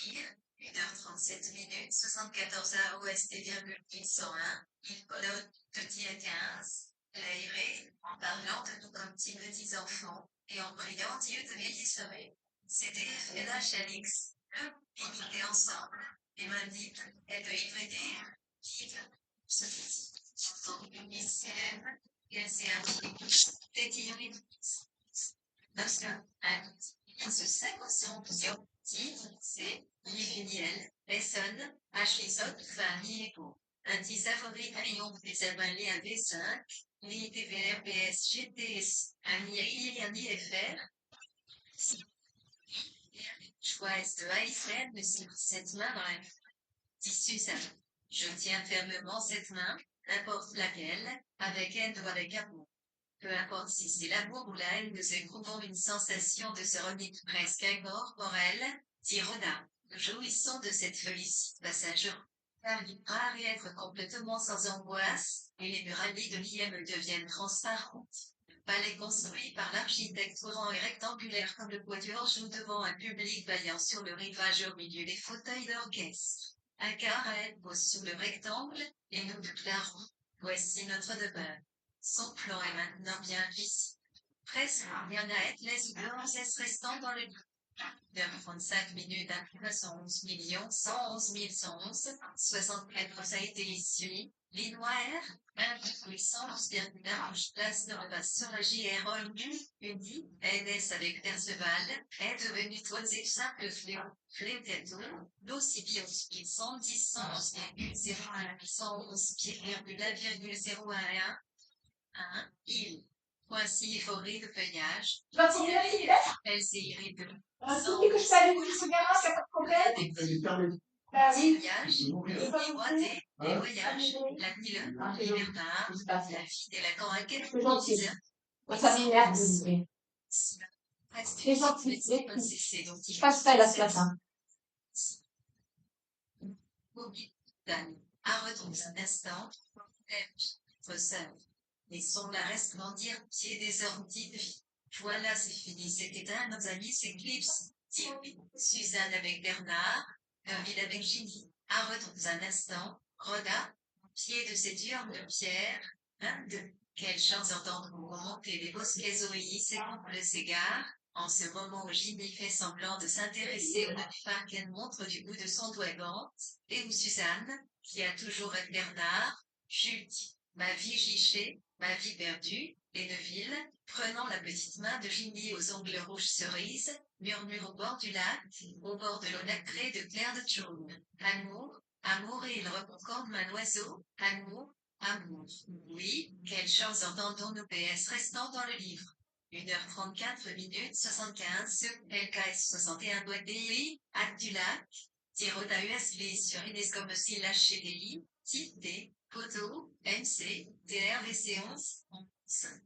lire, 1h37 minutes, 74 à OST,101, il colloque, petit à 15, l'aéré, en parlant de nous comme petits enfants, et en priant Dieu de les sauver. CDF et LHLX, imiter ensemble, et m'indique, et de hybrider, vive, ce petit, ICM, Titre, C. Liviniel, Essonne, Hachisot, Famille Epo. Indice favori triomphe des avalés à V5, l'ITVR PS GTS, AMI IFR. Choix de Iceland sur cette main dans la tissu ça. Je tiens fermement cette main, n'importe laquelle, avec haine ou avec amour. Peu importe si c'est l'amour ou la haine, nous éprouvons une sensation de sérénité presque incorporelle, dit Rodin. Nous jouissons de cette félicité passager. Car il rare et être complètement sans angoisse, et les murailles de l'IM deviennent transparentes. Palais construit par l'architecte courant et rectangulaire comme le quatuor joue devant un public vaillant sur le rivage au milieu des fauteuils d'orchestre. Un carré pose sur le rectangle, et nous déclarons, voici notre demeure. Son plan est maintenant bien visible. Presque rien à être les ouvriers restant dans le lit. 35 minutes à 111 111 111, 64 ça a été issu. Linoir, 1,111,1 place de repasse sur la JRO Uni, NS avec Perceval, est devenu toi simple fléau, fléau, d'aussi bien qu'il 110, 111,01, 111,1,011, 1, il. Voici forêt de feuillage. Elle s'est irritée. Tutti che stai in questo canale che completi. Voyage, immorté, les voyages, la Nile, Libertard, la vie de la Coraquette, Questa linea è presque c'est donc je passe ça la semaine. Dan, à retrouver un instant, recève. Laissons la resplendir au pied des ordi de vie. Voilà, c'est fini, c'était un nos amis s'éclipse. Suzanne avec Bernard, David avec Ginny. À retrouver un instant, Rhoda, au pied de cette urne de pierre. 22. Quelle chance d'entendre remonter les bosquets oïs et le cigare. En ce moment où Ginny fait semblant de s'intéresser au nénuphar qu'elle montre du bout de son doigt gante, et où Suzanne, qui a toujours avec Bernard, Julie, ma vie gichée, ma vie perdue, et Neville, prenant la petite main de Ginny aux ongles rouges cerises, murmure au bord du lac, au bord de l'eau nacrée de clair de jaune. Amour, amour, et il reprend comme un oiseau, amour, amour. Oui, quelle chance entendons-nous PS restant dans le livre. 1h34 minutes 75 sur LKS 61 boîte DI, acte du lac, Tirota USB sur Inès comme s'il lâchait des lits, type D, photo, MC, DRVC 11,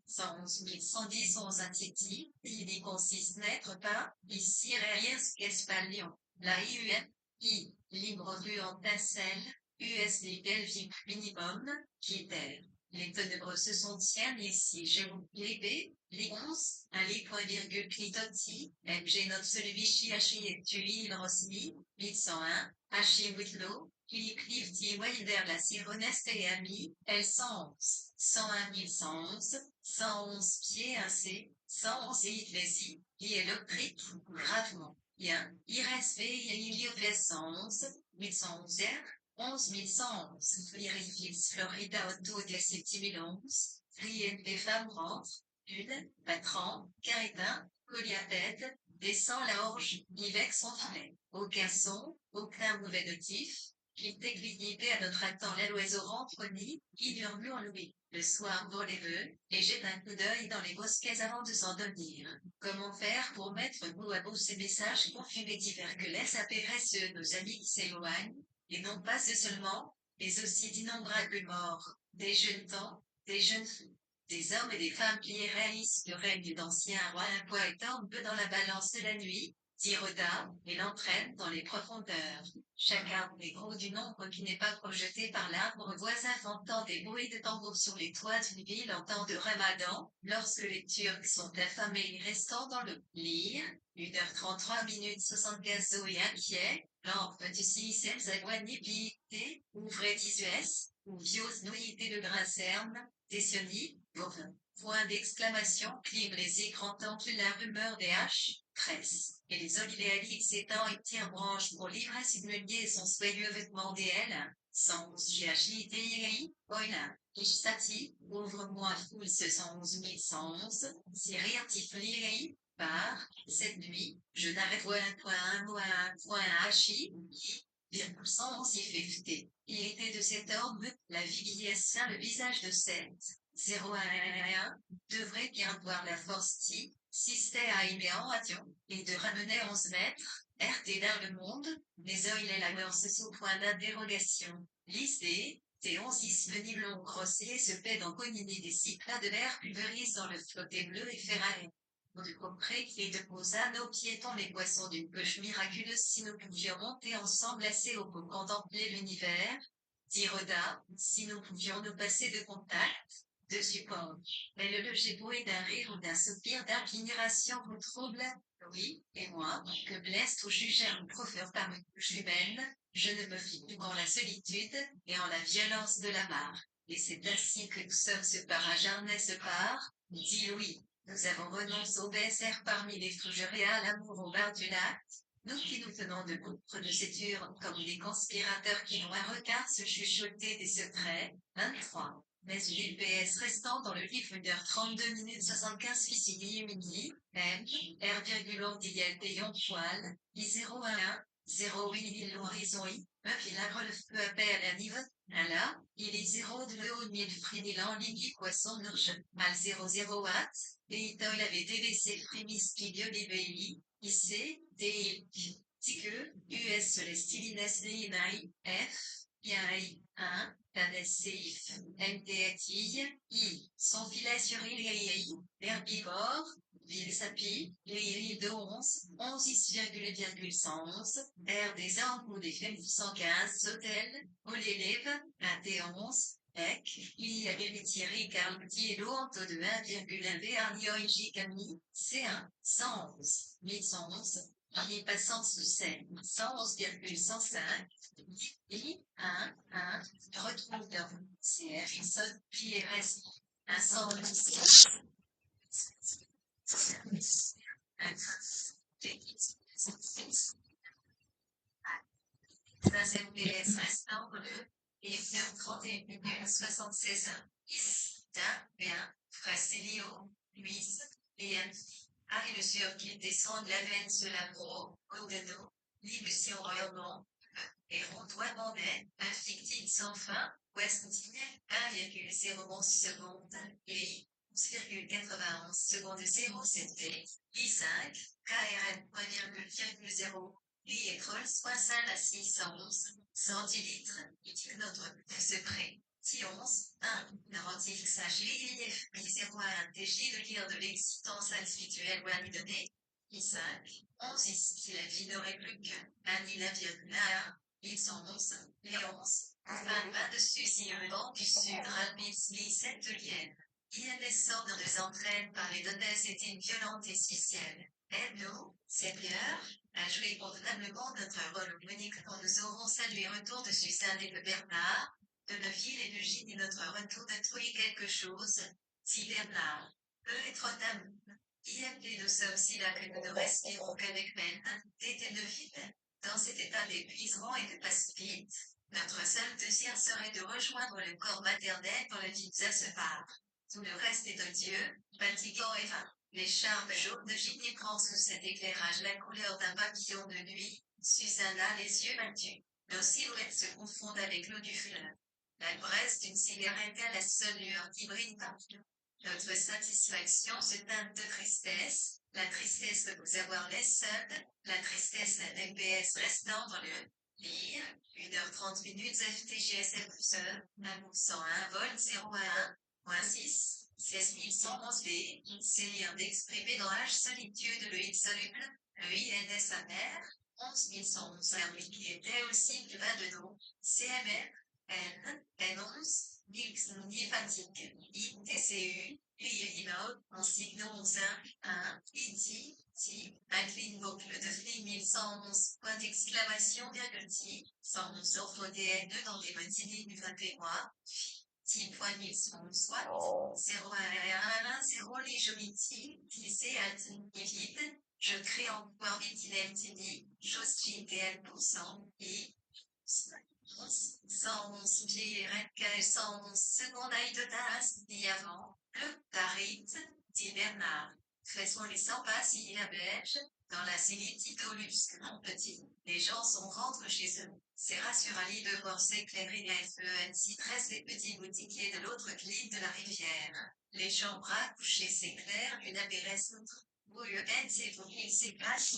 111 110 11 intitulé, il consiste n'être pas, ici derrière ce qu'est pas Lyon. La IUM, I, libre vue en pincelle, USB Belgique minimum, qui est les ténébreux se sont tiens ici, je vous les l'I11, un lit point virgule clitoti, MG note celui Vichy H et Tui il Rosmi, 1101, H Whitlow, Philippe Clifty Wilder la Sironeste et Ami, L111, 101 111, 111 pieds 1C, 111 et Itlesi, qui est électrique, gravement, bien, IRSV et ILIOVS 111, 1111 R, 11111, Flirifils, Florida, Auto, de 7011, Rien des femmes rentrent, une, patron, Caritin, Goliathète, descend la orge, avec son filet. Aucun son, aucun mauvais notif, qu'il t'aiguillité à notre attend la l'oiseau rentre au nid, qui murmure Louis. Le soir pour les vœux, et jette un coup d'œil dans les bosquets avant de s'endormir. Comment faire pour mettre bout à bout ces messages confus et divers que laissent apairer ceux de nos amis qui s'éloignent, et non pas ceux seulement, mais aussi d'innombrables morts, des jeunes temps, des jeunes filles. Des hommes et des femmes qui réalisent le règne d'anciens rois un poids et tombent dans la balance de la nuit, dit Rodin, et l'entraîne dans les profondeurs. Chacun des gros du nombre qui n'est pas projeté par l'arbre voisin entend des bruits de tambour sur les toits d'une ville en temps de ramadan, lorsque les Turcs sont affamés et restant dans le lire, 1h33 minutes 75 Zoé inquiet, lampe du 6 Zaguanibité, ouvrez 10 US, ou viose noyité de Grincerne, Tessioni, bovin. Point d'exclamation, clime les écrans tentent la rumeur des haches, presse. Et les olivéaliques s'étend et tire branche pour l'ivresse et son soyeux vêtement DL, 111 GHITI, Oila, Ishsati, ouvre-moi foule ce 111 111, Syrir Tifliri, cette nuit, je n'arrête .1.1.hi, 111 Il était de cet ordre, la filiation, le visage de cette 0111 devrait bien voir la force si c'était à Iméan et de ramener 11 mètres, RT dans le monde, mais il est la mort sous point d'interrogation. Lycée, T11 disponible en grossier se paie dans Conini des cycles de l'air pulvérise dans le flotté bleu et ferraille. Nous compris et déposa nos piétons les poissons d'une poche miraculeuse si nous pouvions monter ensemble assez haut pour contempler l'univers. Dit Roda, si nous pouvions nous passer de contact, de support. Mais le loger boué d'un rire ou d'un soupir d'admiration vous trouble, oui, et moi, que blesse ou juger un professeur par une bouche humaine, je ne me fie plus qu'en la solitude, et en la violence de la mare. Et c'est ainsi que nous sommes ce parage se part, dit Louis. Nous avons renoncé au BSR parmi les frugerés à l'amour au bar du lac. Nous qui nous tenons debout près de cette urne comme des conspirateurs qui ont un regard se chuchoter des secrets. 23. Mais une PS restant dans le livre 1h32 minutes 75 Ficili midi, M, R, d'IL payant poil, I011, 08 l'horizon I, meuf il agre le feu à paix à la nive, là, il est 0 de le haut de fridilan ligue poisson nurge, mal 00 watts, et il avait DVC frimis pilio libéi, IC, DI, tique, US les stilines DINAI, F, PI, 1, SCIF, MTATI, I, son filet sur ILI, herbivore, ville sapi, les de 11,111, R des arbres ou des femmes 115, hôtel, au l'élève, 21, EC, il y avait Thierry Carluti et l'autre de 1,1 Arnioïgi Camille, C1, 111, 1111, Paris passant sous scène, 111,105, I, 1, 1, retrouve dans CR, il sonne, puis il reste, 110, ça c'est PS restant bleu, et 31 minutes 76 10, bien, Fracilio, Louise, PM, Harry le sûr qu'il descend de la veine sur la pro, Odeno, Libution Royaume, et Rondois Bandais, un fictif sans fin, Westing, 1,01 secondes, et 11,91 secondes 07 I5, KRM 1,0, Liétrol 60 à 611 centilitres, et notre secret. 11, 1, narratif XHI, IF, 01 TJ de lire de l'existence individuelle ou amidonnée, I5, 11 ici la vie n'aurait plus qu'un I1,1, ils sont 11, les 11, enfin dessus si le vent du sud rapide cette lienne. INS sort de les entraîne par les données est une violente et spéciale. Nous, cette heure, a joué convenablement notre rôle unique quand nous aurons salué retour de Suzanne et de Bernard, de Neuville et de Gilles et notre retour de trouver quelque chose. Si Bernard peut être d'amour. IMD nous sommes si là que nous ne respirons qu'avec peine, était Neuville. Dans cet état d'épuisement et de pacifique, notre seul désir serait de rejoindre le corps maternel dont la vie se part. Tout le reste est odieux, fatigant et vain. L'écharpe jaune de Ginny prend sous cet éclairage la couleur d'un papillon de nuit. Susanna les yeux battus. Nos silhouettes se confondent avec l'eau du fleuve. La braise d'une cigarette à la seule lueur qui brille partout. Notre satisfaction se teinte de tristesse, la tristesse de vous avoir les seuls, la tristesse d'un MPS restant dans le lire, 1h30 minutes FTGSF, amour 101 vol 011, 16111 B, c'est lire d'exprimer dans H solitude le I soluble, le INS amer, 11111 qui était aussi plus bas de nous, CMR, N, N11, X, ni fatigue, ITCU, IINO, en signant 1, IT, T, incline boucle de flux 1111, point d'exclamation, virgule T, 111 orthodN2 dans des motifs du 21, T. 1111 watt, 01 0 les jolities, TC vide, je crée en pouvoir vitinel TD, chose GTL%, et 111 pieds RK 111 secondes Aïdotas, dit avant, le Tarit, dit Bernard. Faisons les 100 pas s'il y a belge, dans la Silitidolus, mon petit. Les gens sont rentrés chez eux. C'est rassurant de voir s'éclairer les FENC 13 des petits boutiquiers de l'autre clip de la rivière. Les chambres à coucher s'éclairent une abéresse outre. Où le c'est pour qu'il s'épasse,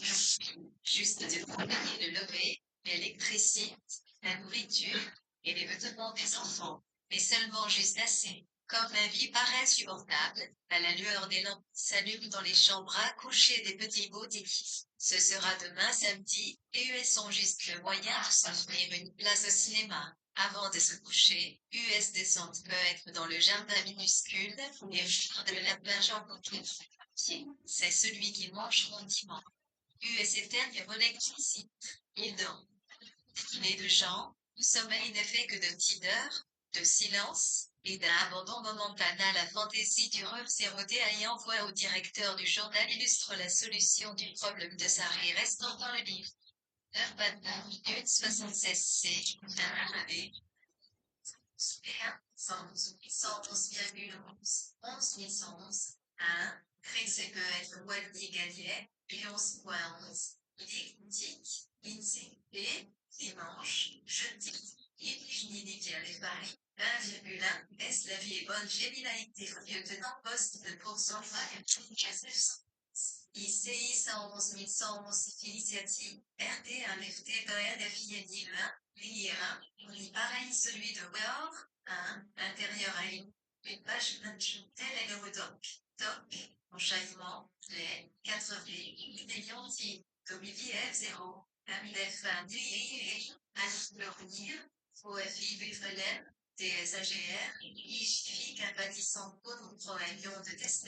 juste de payer le lever, l'électricité, la nourriture, et les vêtements des enfants. Mais seulement juste assez. Comme la vie paraît supportable, à la lueur des lampes s'allument dans les chambres à coucher des petits boutiques. Ce sera demain samedi, et US sont juste le moyen de s'offrir une place au cinéma. Avant de se coucher, US descente peut être dans le jardin minuscule, et faire de la plage en coquille. C'est celui qui mange mon dimanche. US éterne l'électricité. Il dort. Les deux gens, le sommeil n'est fait que de petites heures, de silence, et d'un abandon momentané à la fantaisie du rêve et envoie au directeur du journal illustre la solution du problème de sa vie restant dans le livre. Heure 29 minutes 76 C. W. 111,11. 11 1. Crexé peut être Waldi Gallier, et 11.11. Tic, INSEE, et, dimanche, jeudi, Ibligny les Paris, 1,1. Est la vie est bonne, féminalité, lieutenant poste de pourcentage, ICI 111 111 Feliciati, RT 1 FT Doen FINI 1, l'IR 1, lit pareil celui de Weor, 1, intérieur à une page punch, tel est le doc, enchaînement, les 4 V, délianti, WF 0, MLF 1, DIE, le revenir, OFI VFLM, TSAGR, IGFI capatissant pour 3 millions de tests,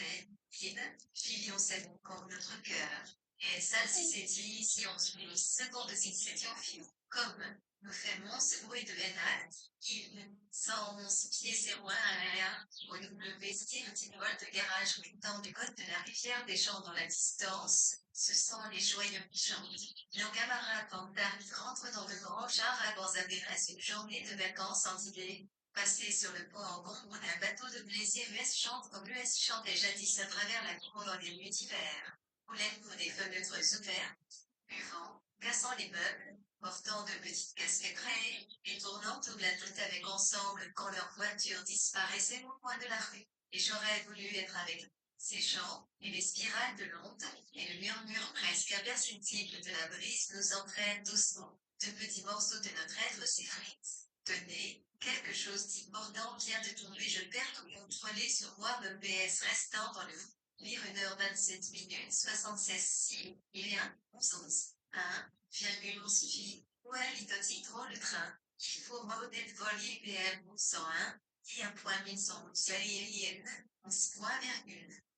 filions 7 comme notre cœur. Et ça, si c'est dit, si on se met une seconde, si c'est en film. Comme nous faisons ce bruit de vénal, il, 111 pieds 01 à au W style vol de garage dans du côte de la rivière des gens dans la distance, ce sont les joyeux qui chantent. Nos camarades d'Arles rentrent dans de grands chars avant d'adresser une journée de vacances sans idée. Passé sur le pont en bombe d'un bateau de plaisir US chante comme US chantait jadis à travers la cour dans les nuits d'hiver. Roulette pour des fenêtres ouvertes, buvant, cassant les meubles, portant de petites casquettes raies, et tournant toute la tête avec ensemble quand leur voiture disparaissait au coin de la rue. Et j'aurais voulu être avec eux. Ces chants, et les spirales de l'onde, et le murmure presque imperceptible de la brise nous entraînent doucement. De petits morceaux de notre être s'effritent. Tenez, quelque chose d'important vient de tomber, je perds tout contrôler sur moi, me PS restant dans le lire 1h27 minutes 76 si, il y a 11, 1,11 filles, ouais, trop le train, il faut modèle voler PM 101, et 1.1111 aérienne, 11,,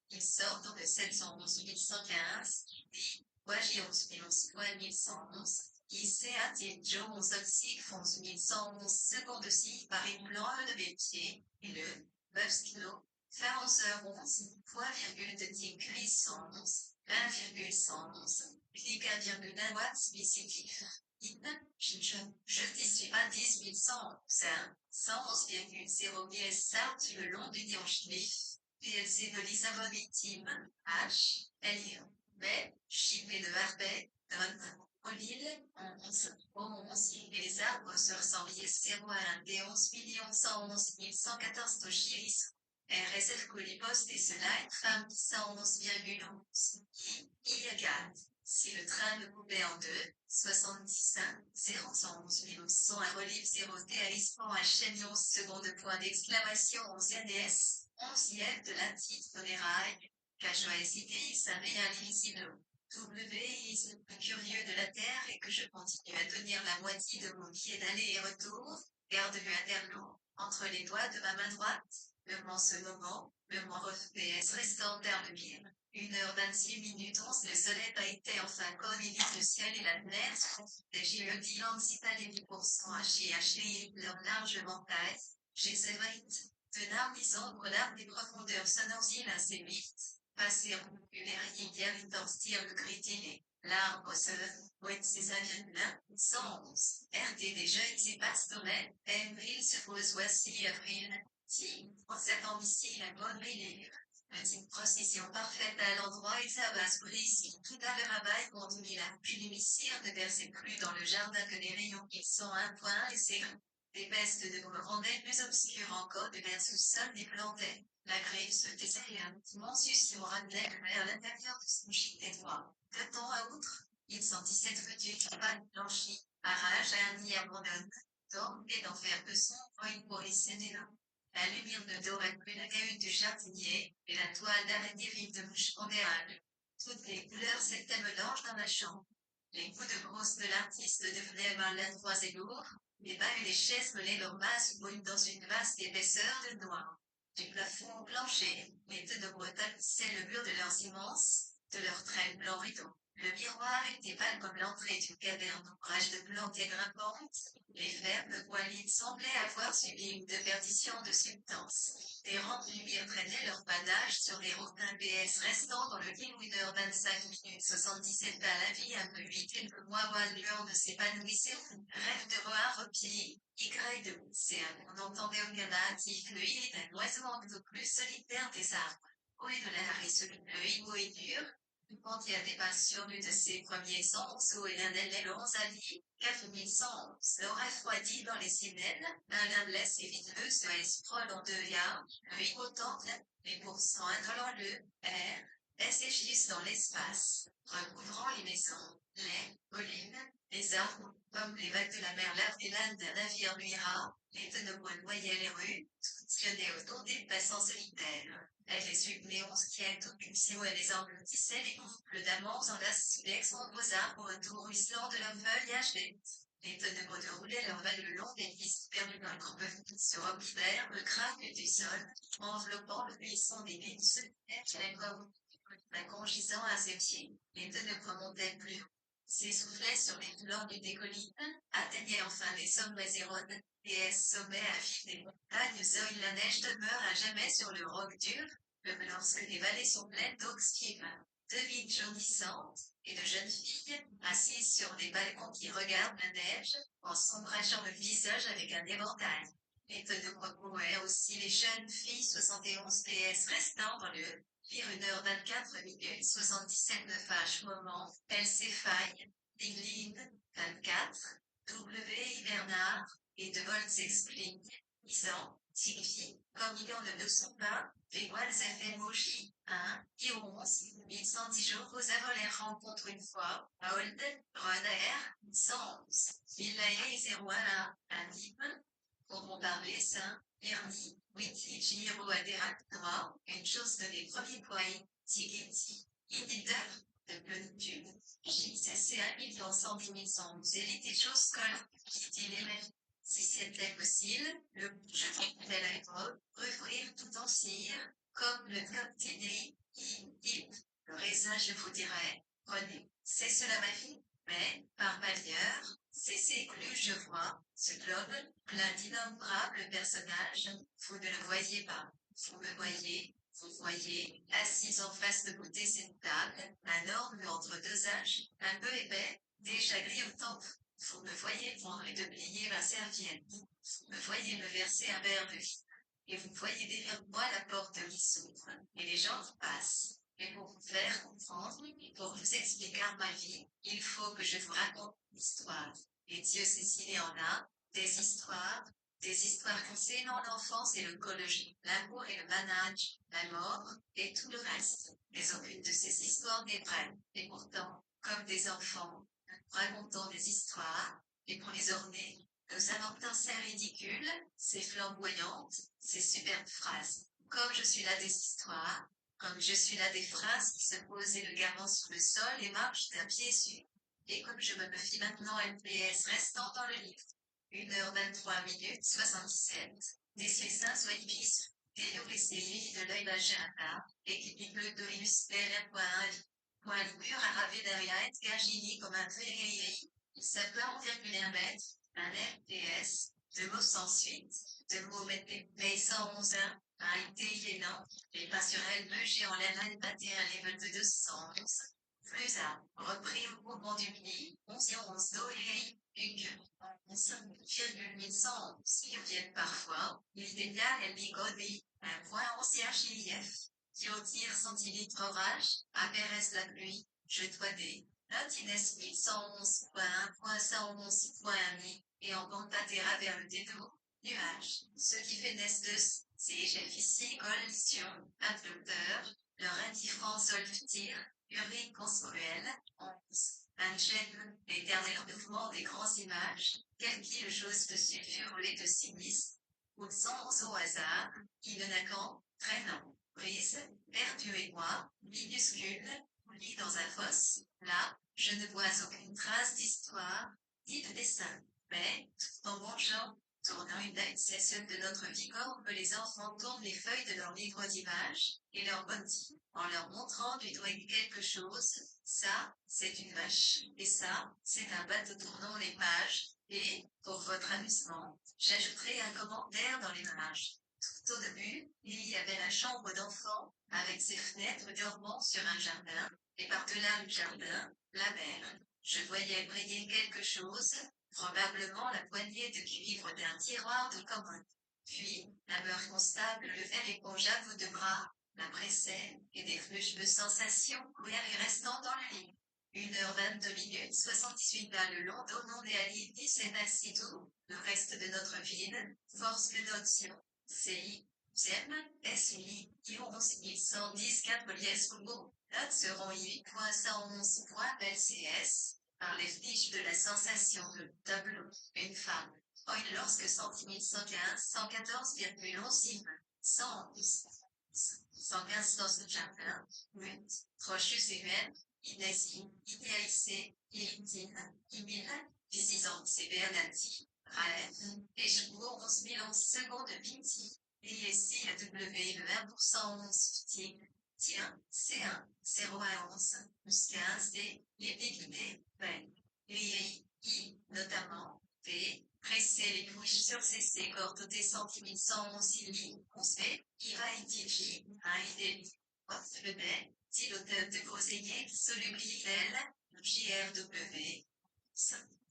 il sort dans le 711 115, et, ouais, j'ai 11.1111, ICAT Jones Oxy 11 secondes si par une blanc de métier, et le 9 kg, fin 11h11, point virgule de Tigris 111, 1,111, clic 1,1 watts spécifique. Je dis suis pas 10 111, 111,0 ms out le long du Dionchliff, PLC de Lissabon victime, H, L, B, Chipé de Barbet, Don, Olille, 11, et les arbres se ressemblent 0 à 1 des 11 111 114 Toshiris. RSF Colipost et cela est femme 111,11. I. Si le train me coupait en deux, 75, 011 100 à relief 0 T à Lisbon à chaîne 11 secondes point d'exclamation 11 NS, 11e de la petite funéraille, Cajoa cité il savait invisible. W is le curieux de la terre et que je continue à tenir la moitié de mon pied d'aller et retour, garde-vue interlo, entre les doigts de ma main droite, le ce moment, le PS restant vers le mille. 1h26 minutes 11 le soleil a été enfin corrélé le ciel et la mer des géodies l'anticipalé du pourcent HHI leur largement taille, j'ai sévérite, de larmes sombres larmes des profondeurs sonores îles assez vite, passer en populaire hier intensier le critique, l'arbre se ouette ses avirgulins, 111, RT des jeunes et pastorelles, Embril se pose voici avril, si, en cet ici la bonne élève. Petite procession parfaite à l'endroit et sa base ici. Tout à le rabaille conduit la pluie ne versait plus dans le jardin que des rayons qui sont un point et c'est des pestes de vous rendaient plus obscures encore de vers sous-sol des plantaient. La grève se taisait lentement sur ramenait vers l'intérieur de son gîte étroit. De temps à autre, il sentit cette feuille qui pas blanchie, arrache à un nid abandonne, tombe et d'en faire de son point pour y céder là. La lumière ne dorait plus la cahute du jardinier, et la toile d'araignée vive de mouches ondérables. Toutes les couleurs s'étaient mélanges dans la chambre. Les coups de brosse de l'artiste devenaient maladroits et lourds, les bahus des chaises melaient leurs masses brunes dans une vaste épaisseur de noir. Du plafond au plancher, les deux de bois tapissaient le mur de leurs immenses, de leurs très blancs rideaux. Le miroir était pâle comme l'entrée d'une caverne d'ombrage de plantes et grimpantes. Les fermes poiliers semblaient avoir subi une déperdition de substance. Des rangs de lumière traînaient leur panache sur les routes d'un PS restant dans le lit 1h25 minutes 77 à la vie un peu vite quelques mois où une lueur ne s'épanouissait. Rêve de roi repied, Y de l'océan. On entendait aucun hâtif le hit d'un oiseau de plus solitaire des arbres. Au et de l'air et celui le hibou est dur. Quand il y a des passions de ses premiers sens, où il y en a les longs alliés, 4111, l'or refroidi dans les sinènes, un blesse et viteux se esprole en deux yards, le hypotemple, les pourcents indolents le, air, SFX dans l'espace, recouvrant les maisons, les collines, les arbres, comme les vagues de la mer l'âne d'un navire nuira, les tenebres noyaient les rues, sillonnaient autour des passants solitaires. Elle les eut néons qui étaient au pulsion et les engloutissaient les couples d'amants en las sous les sombres arbres autour ruisselant de leur feuillage verte. Les ténèbres déroulaient leur vague le long des pistes perdues dans le groupe se replièrent le craque du sol, enveloppant le buisson des vignes se les corps, gisant à ses pieds. Les ténèbres montaient plus haut, s'essoufflaient sur les douleurs du décollite, atteignaient enfin les sommets érodes, et sommets à fil des montagnes où la neige demeure à jamais sur le roc dur, comme lorsque les vallées sont pleines d'oxydes. De villes jaunissante et de jeunes filles, assises sur des balcons qui regardent la neige, en s'embrachant le visage avec un éventail. Les ténèbres couraient aussi les jeunes filles 71 PS restant dans le firent 1h24 minutes 77 moment, elles s'effaillent, Digline, 24, W. Bernard, et De Volt s'explique, disant, signifie, comme il en ne sont pas, les voiles FMOJ, 1, et 11, 1110 jours aux les rencontre une fois, Hold, Renner, 111, Villae 01, Anime, pour parler saint, Ernie, Witty, Giro, Adératora, une chose de les premiers points, Tigeti, Iditeur, de plenitude, JCC à 1000 dans 110 000 100, élite et choses comme, qui dit les mêmes. Si c'était possible, le je pouvais la recouvrir tout en cire, comme le cocktail, il, le raisin, je vous dirais, prenez, c'est cela ma fille, mais, par malheur, c'est que je vois, ce globe, plein d'innombrables personnages, vous ne le voyez pas, vous me voyez, vous voyez, assise en face de vous cette table, un orme entre deux âges, un peu épais, déjà gris au temps. Vous me voyez prendre et de plier ma serviette. Vous me voyez me verser un verre de vin. Et vous voyez derrière moi la porte qui s'ouvre, et les gens qui passent. Et pour vous faire comprendre, et pour vous expliquer ma vie, il faut que je vous raconte une histoire. Et Dieu sait s'il y en a, des histoires concernant l'enfance et l'écologie, l'amour et le manage, la mort, et tout le reste. Mais aucune de ces histoires n'est vraie. Et pourtant, comme des enfants, nous racontons des histoires, et pour les orner, nous inventons ces ridicules, ces flamboyantes, ces superbes phrases. Comme je suis là des histoires, comme je suis là des phrases qui se posent élégamment sur le sol et marchent d'un pied sûr. Et comme je me fie maintenant LPS restant dans le livre. 1h23 minutes 77. Des Suissins soient épices. Théo et Céline de l'œil magenta. Et qui pique le Dorius point mur aravé derrière Gagini comme un tréhéri. Il s'appelle 1,1 mètre. Un FPS. De mots sans suite. De mots mais 111 a été gênant. Les passerelles meugées en laine batté à level de 211. Plus à, repris au mouvement du midi, 11 et 11 do et une 11,1111 si viennent parfois, il déclare el bigodi, un point ancien GIF. qui au tir centilitres orage, aperesse la pluie, je dois des notes Inès 1111.1.111.1 et en bande patera vers le dédo, nuage. Ce qui fait Nestus, c'est ici collision, adopteur, leur indifférence olfactive, urique consensuelle, 11. Angèle, l'éternel mouvement des grandes images, quelque chose de sulfure et de sinistre, ou sans au hasard, qui ne n'a qu'en, traînant, brise, perdu et moi, minuscule, lit dans un fosse, là, je ne vois aucune trace d'histoire, ni de dessin, mais, tout en mangeant, tournant une cesse de notre vie comme les enfants tournent les feuilles de leur livre d'images, et leur body, en leur montrant du doigt quelque chose, ça, c'est une vache, et ça, c'est un bateau tournant les pages, et, pour votre amusement, j'ajouterai un commentaire dans les images. Tout au début, il y avait la chambre d'enfant, avec ses fenêtres dormant sur un jardin, et par-delà le jardin, la mer. Je voyais briller quelque chose, probablement la poignée de cuivre d'un tiroir de commode. Puis, la meurtre constable le verre épongea vos deux bras, la pressait, et des flèches de sensations coulèrent et restant dans le lit. 1h22 minutes 68 bas le long d'Onon et Ali 17 Assido, le reste de notre ville, force de notion, CI, SEM, SUI, 11110 4 liesses Congo, notes seront 8.111.LCS, par les fiches de la sensation de tableau, une femme. Oil lorsque centimètre 115, 114,11 111. 115 dans jardin, Munt, Trochus et Huel, Inesi, Idéalisé, Ilitine, Imil, Visisant, Bernati, Raef, Échebourg 11 secondes Vinti, ISI à W le 1% 11 Ftig, Tiens, C1, 0 à 11, plus 15 D, les déclinés, Ben, I, notamment, P, presser les couches sur CC, cordes des centimètres 111 ILI, 11 B, IRA ITJ, 1 IDL, le B, dit l'auteur de Groseillier, solubilité, JRW,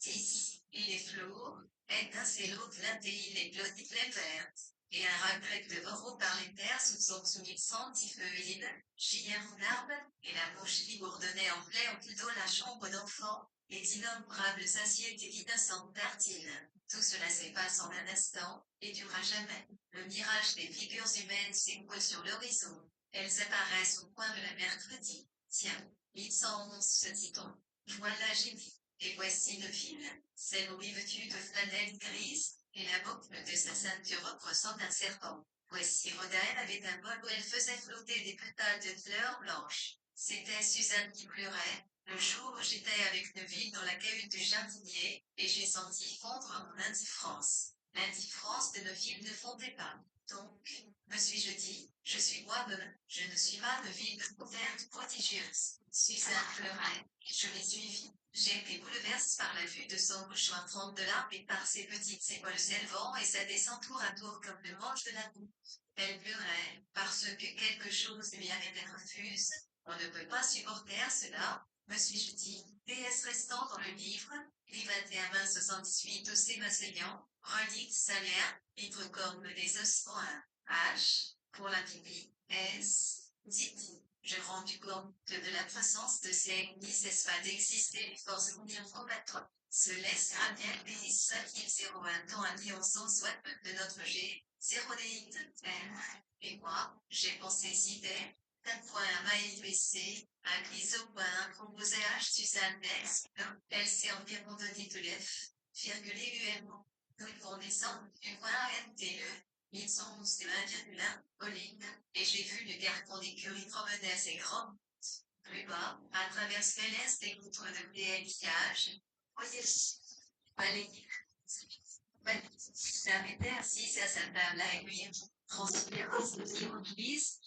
10, il est flour, est un célo de l'ATI, les glottiques les vertes, et un regret de Voro par les terres sous son soumis santifeuille, JR arbre, et la bouche libourdonnait en plaie en plutôt la chambre d'enfant, et d'innombrables assiettes innocentes tartines. Tout cela s'efface en un instant, et durera jamais. Le mirage des figures humaines s'écoule sur l'horizon. Elles apparaissent au coin de la mercredi. Tiens, 811 se dit-on. Voilà Jimmy. Et voici le fil. Celle vêtue de flanelle grise, et la boucle de sa ceinture ressemble à un serpent. Voici Rhoda, elle avait un bol où elle faisait flotter des pétales de fleurs blanches. C'était Suzanne qui pleurait, le jour où j'étais avec Neville dans la cahute du jardinier, et j'ai senti fondre mon indifférence. L'indifférence de Neville ne fondait pas. Donc, me suis-je dit, je suis moi-même, je ne suis pas Neville couverte prodigieuse. Suzanne pleurait, et je l'ai suivie. J'ai été bouleversée par la vue de son mouchoir trempe de larmes et par ses petites épaules s'élevant et sa descend tour à tour comme le manche de la boue. Elle pleurait, parce que quelque chose lui avait été refuse. On ne peut pas supporter cela, me suis-je dit. PS restant dans le livre, livre 21-78 aussi m'asseyant, redite salaire, litre corne des ossements, H, pour la pipi, S, dit, je rendu compte de la présence de ces ne cesse pas d'exister les forces combattantes. Se laisse bien des 5,01 temps à liaison soit de notre G, 0 déite, R. Et moi, j'ai pensé idée, un point à MAIBC, un cliso point un proposé H Suzanne Dex, elle s'est environ donné de l'F, virgule UM. Nous fournissons du point NTE. Ils sont 1,1, Pauline, et j'ai vu le garçon d'écurie promener assez grand. Plus bas, à travers l'est des poutres de PLIage. Voyez, balayer. S'arrêter assise à sa table à aiguille, transpirant l'immobilise.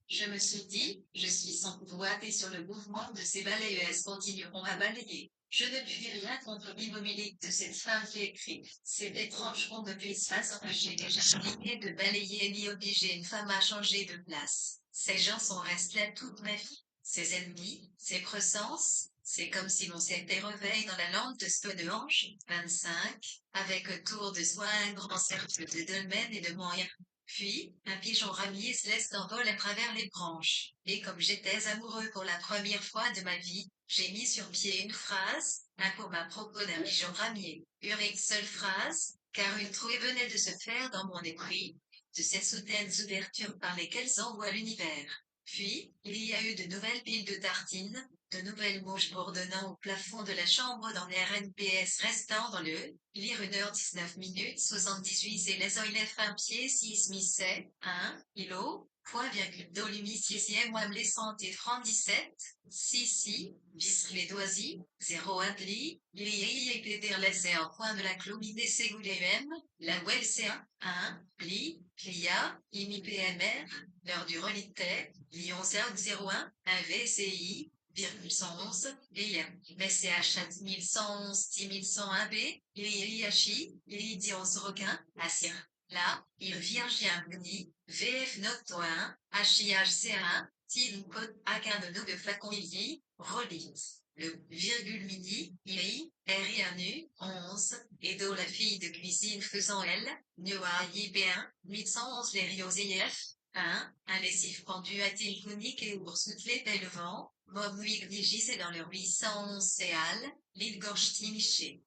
Je me suis dit, je suis sans pouvoir et sur le mouvement de ces balayeuses continueront à balayer. Je ne puis rien contre l'immobilité de cette femme qui écrit. C'est étrange qu'on ne puisse pas empêcher les jardiniers de balayer ni obliger une femme à changer de place. Ces gens sont restés là toute ma vie. Ses ennemis, ses presences, c'est comme si l'on s'était réveillé dans la langue de Stonehange, 25, avec autour de soi un grand cercle de dolmens et de moyens. Puis, un pigeon ramier se laisse en vol à travers les branches. Et comme j'étais amoureux pour la première fois de ma vie, j'ai mis sur pied une phrase, un poème à propos d'un pigeon ramier. Une seule phrase, car une trouée venait de se faire dans mon esprit, de ces soudaines ouvertures par lesquelles s'envoie l'univers. Puis, il y a eu de nouvelles piles de tartines, de nouvelles mouches bourdonnant au plafond de la chambre dans les RNPS restant dans le lire 1h19 minutes 78 c'est les oilef 1 pied 6 mi-7, 1, kilo, point virgule dolumi 6e mois blessante et 37, 6 si, bis les doisies, 0 adli, li péter laissé en point de la clomide ségoulem, la well c'est 1, pli, plia, imi PMR, l'heure du relité, Lyon 01, 1 VCI, 111, Liam, MCH 1111, 10101 B, Iliachi, Ilidios requin, Assien. Là, il viergien gni, VF note 1, HIHC1, Tin code A15 de flacon ili, Rollins. Le virgule mini, IRI, RIANU, 11, Edo la fille de cuisine faisant elle, Noa IB1, 811 les Rios IF, 1 lessif pendu à Tilconique et oursoutlet le vent, Bob Wigdigis est dans le 811 Céal, l'île gorge Timiché.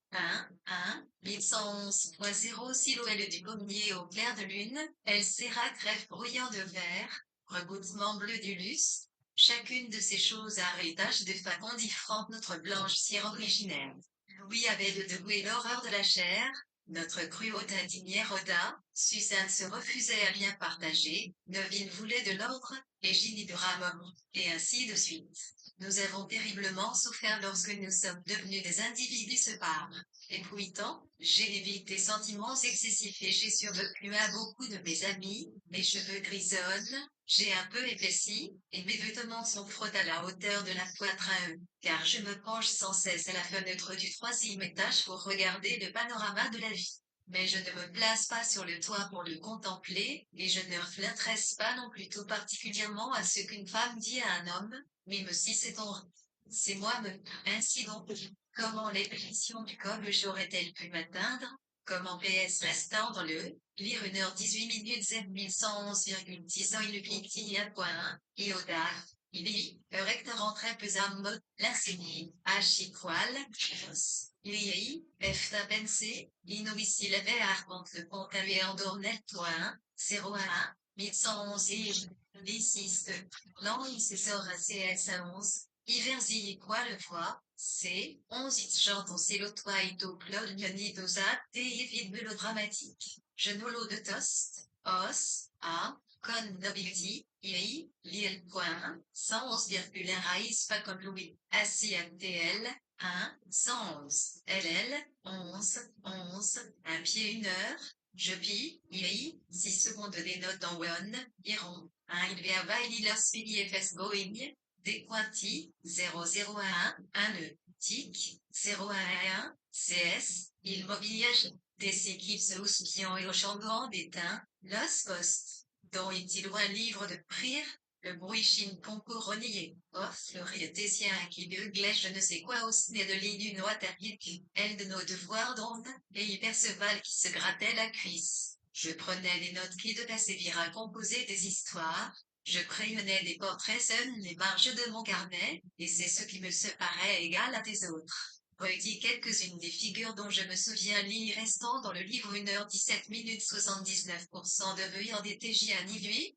11.0 silhouette du pommier au clair de lune, elle serra greffe bruyant de verre, regouttement bleu du luce. Chacune de ces choses a héritage de façons différentes notre blanche cire originaire. Louis avait de dévouer l'horreur de la chair, notre cruauté dignière Oda, Suzanne se refusait à bien partager, Neville voulait de l'ordre, et Ginny de Ramon, et ainsi de suite. Nous avons terriblement souffert lorsque nous sommes devenus des individus séparés. Et pourtant, j'ai évité sentiments excessifs et j'ai survécu à beaucoup de mes amis, mes cheveux grisonnent, j'ai un peu épaissi, et mes vêtements sont frottés à la hauteur de la poitrine, car je me penche sans cesse à la fenêtre du 3e étage pour regarder le panorama de la vie. Mais je ne me place pas sur le toit pour le contempler, et je ne m'intéresse pas non plus tout particulièrement à ce qu'une femme dit à un homme, même si c'est moi ainsi donc, comment l'expression du coble aurait-elle pu m'atteindre? Comment PS restant dans le lire 1h18 minutes Z 1111,10 ans il point Ioda. Il recteur rentrait pesant l'insignie, Achiqual, il F pensé, ici l'avait arpente le pont avait endornet toi 01, 1111 et 16, non il s'essore à CS à 11, Iverzi quoi le voix, c'est 11 it chante on c'est l'autoit et au Claude Nyoni dosa, et vide mélodramatique. Je nolo de toast, os, a, con nobility, i, liel point, 111,1 raïs pas comme Louis, assis ATL, 1, 111, LL, 11, 11, un pied 1 heure, je pis, i, 6 secondes des notes en one, iron, 1 il verba il leur suivi FS Boeing, Dequanti, 001, 1 E, TIC, 011, CS, il mobiliage, des équipes houspiant et au chambranc d'étain, Los Post, dont est-il un livre de prière, le bruit chine concours renié, off, le rietésien qui glait je ne sais quoi au nez de l'île noix elle de nos devoirs d'onde, et Hyperceval qui se grattait la cuisse. Je prenais les notes qui devaient servir à composer des histoires, je crayonnais des portraits seuls les marges de mon carnet, et c'est ce qui me paraît égal à tes autres. Redis quelques-unes des figures dont je me souviens lire restant dans le livre 1h17 minutes 79% de veuillants des TJ à lui,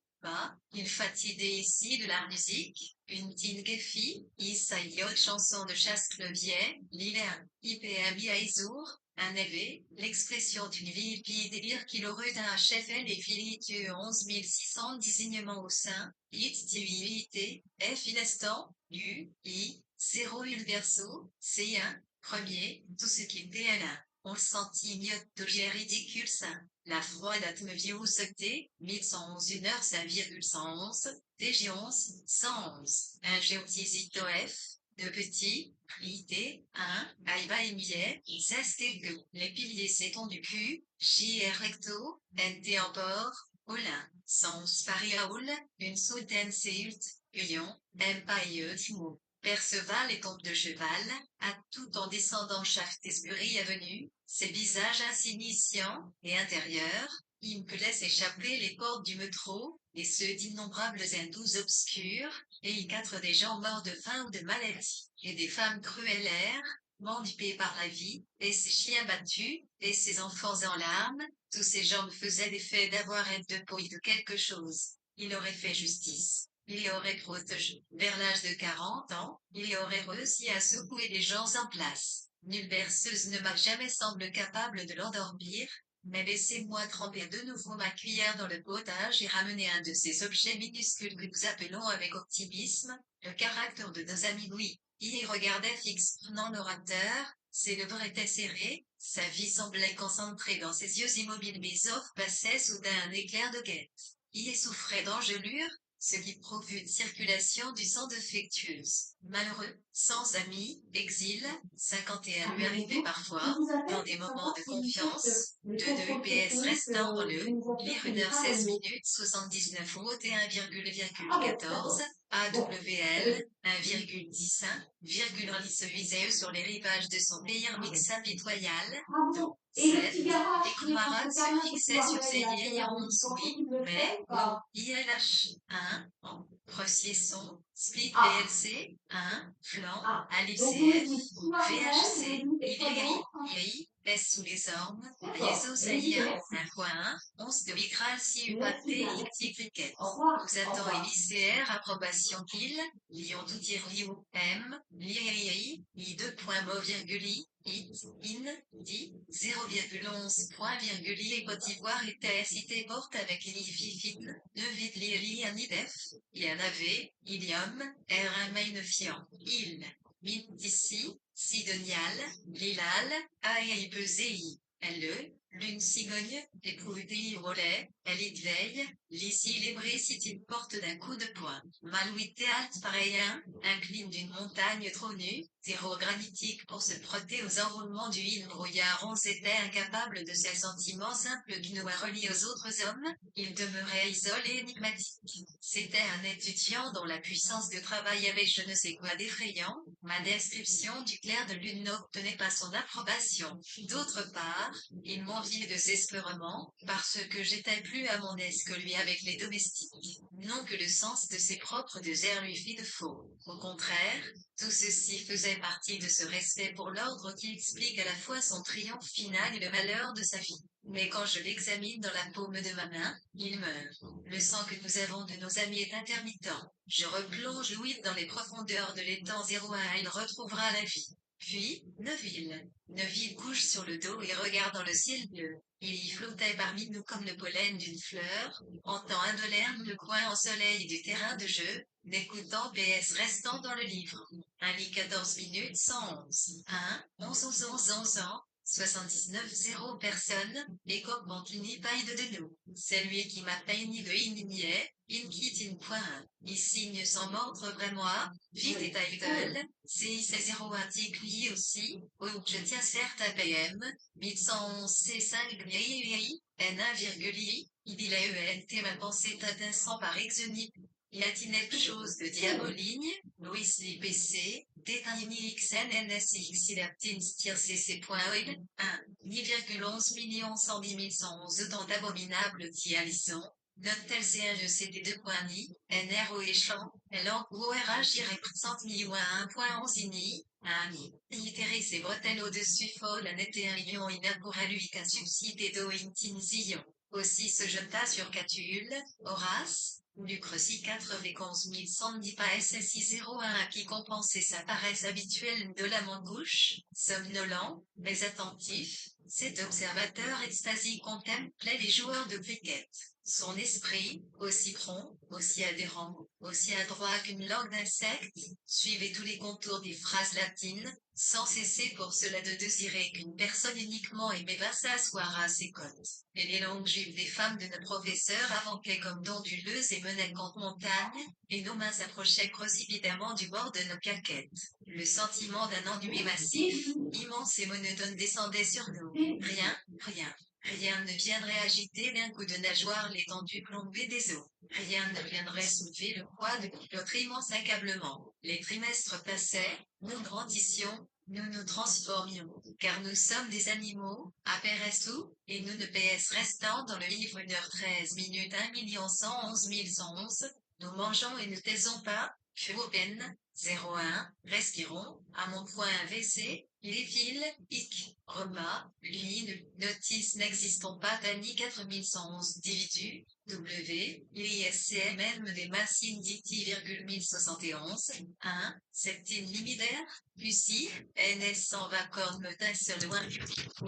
il fatiguait ici de la musique, une Tingefi, Isayot chanson de chasse clavier, l'hiver, IPM Aizour, un évé, l'expression d'une vie puis délire qu'il aurait d'un chef L et filiture 11600 désignement au sein, it, F instant, U, I, 0 une verso, C1, premier, tout ce qui était là. On le sentit mieux ridicule ça. La froide atmosphère secté, 1111 1h 5,111, TG11, 111. Un géotisito F, de petit, IT, 1, Aïba et Millet, 16 TG. Les piliers s'étendent du cul, JR recto, NT en port, Olin, sans Pariaoul, une soudaine séult, Huyon, Empire Timo. Perceval et tombe de cheval, à tout en descendant Shaftesbury Avenue, ses visages insignifiants et intérieurs, Il me laisse échapper les portes du métro, et ceux d'innombrables hindous obscurs, et y quatre des gens morts de faim ou de maladie, et des femmes cruellaires, mandipées par la vie, et ces chiens battus, et ces enfants en larmes, tous ces gens me faisaient l'effet d'avoir été de peau de quelque chose. Il aurait fait justice. Il y aurait protégé. Vers l'âge de 40 ans, il y aurait réussi à secouer les gens en place. Nulle berceuse ne m'a jamais semblé capable de l'endormir, mais laissez-moi tremper de nouveau ma cuillère dans le potage et ramener un de ces objets minuscules que nous appelons avec optimisme, le caractère de nos amis Louis. Il y regardait fixement l'orateur, ses lèvres étaient serrées, sa vie semblait concentrée dans ses yeux immobiles mais off passait soudain un éclair de guette. Il souffrait d'engelure, ce qui prouve une circulation du sang défectueuse. Malheureux, sans amis, exil, 51 lui arrivait parfois, dans des moments de confiance, de 2 PS restant dans le, lire 1h16 minutes 79 ou 1,14, AWL, 1,10, il se visait sur les rivages de son pays mix impitoyable, dont, et camarades se fixaient sur ses vieillards souris, mais, ILH, 1, Procession, Split PLC, 1, Flan, ALICF, VHC, IVI, S sous les ormes, Yesosaïa, 1.1, 11 de Vigral si UAT, Cricket. Nous attend LICR, approbation qu'il, Lyon tout dire Liu, M, LIRI, I2.mo virgule I, in, dit, 0,11 point virgule I et Côte d'Ivoire était cité porte avec l'IFIFIT, 2 vite liri un IDEF, INAV, Ilium, R1 Mainefiant, il, mit d'ici, Sidonial, Lilal, AIPZI, LE, Lune cigogne, éprouve pays relais, elle y veille, l'ici lébré si il porte d'un coup de poing. Malouité halte pareil incline d'une montagne trop nue, terreau granitique pour se frotter aux enroulements du île brouillard on s'était incapable de ces sentiments simples qui nous relient aux autres hommes, il demeurait isolé énigmatique. C'était un étudiant dont la puissance de travail avait je ne sais quoi d'effrayant, ma description du clair de lune n'obtenait pas son approbation. D'autre part, il m'enviait désespérément, parce que j'étais plus à mon aise que lui avec les domestiques. Non que le sens de ses propres déserts lui fit de faux. Au contraire, tout ceci faisait partie de ce respect pour l'ordre qui explique à la fois son triomphe final et le malheur de sa vie. Mais quand je l'examine dans la paume de ma main, il meurt. Le sang que nous avons de nos amis est intermittent. Je replonge Louis dans les profondeurs de l'étang 01, il retrouvera la vie. Puis, Neville couche sur le dos et regarde dans le ciel bleu. Il y flottait parmi nous comme le pollen d'une fleur, entend indolerne le coin en soleil du terrain de jeu, n'écoutant PS restant dans le livre. Un lit 14 minutes 111. 1, 11 ans, 79 0 personnes, et compte ni paille de nous. C'est lui qui m'a peigné de inigné, in quitte in point. Il signe sans mordre vraiment, vite et title, c'est 0 article lié aussi, où je tiens certes à PM, 1111 C5 GI, N1,I, il dit la ENT ma pensée t'instant par exonip. Il a dit quelque chose de diaboligne, Louis PC, détaillé XNNSX Ilaptine Stier CC.oil, 1, 10,11 millions 110 111 autant d'abominables dialisons. Note tel CHECT 2.ni, NRO échant, LORH représente mi ou 1.11 ini, 1 mi. Itérer ses bretelles au-dessus folle en était un lion ina pour lui qu'un subside d'eau intinzion. Aussi se jeta sur Catulle, Horace, Lucre 4 v 11 110 pas SSI 01 qui compensait sa paresse habituelle de la mangouche, somnolent, mais attentif, cet observateur extasique contemplait les joueurs de cricket. Son esprit, aussi prompt, aussi adhérent, aussi adroit qu'une langue d'insecte, suivait tous les contours des phrases latines, sans cesser pour cela de désirer qu'une personne uniquement aimait va s'asseoir à ses côtes. Et les longues jupes des femmes de nos professeurs avançaient comme d'onduleuses et menaient contre montagne, et nos mains s'approchaient précipitamment du bord de nos caquettes. Le sentiment d'un ennui massif, immense et monotone descendait sur nous. Rien ne viendrait agiter d'un coup de nageoire l'étendue plombée des eaux. Rien ne viendrait soulever le poids de notre immense accablement. Les trimestres passaient, nous grandissions, Nous nous transformions, car nous sommes des animaux, aperestou, et nous ne PS restant dans le livre 1h13 minutes 1 111 111, nous mangeons et ne taisons pas, Fuopen, 01, respirons, à mon point VC, les fils, hic, repas, lui, notice n'existons pas Tani 4111 individus, W, l'ISCMM des Massines Diti, 1071, 1, septine limidaire, Lucie, NS 120 cornes metin sur le loin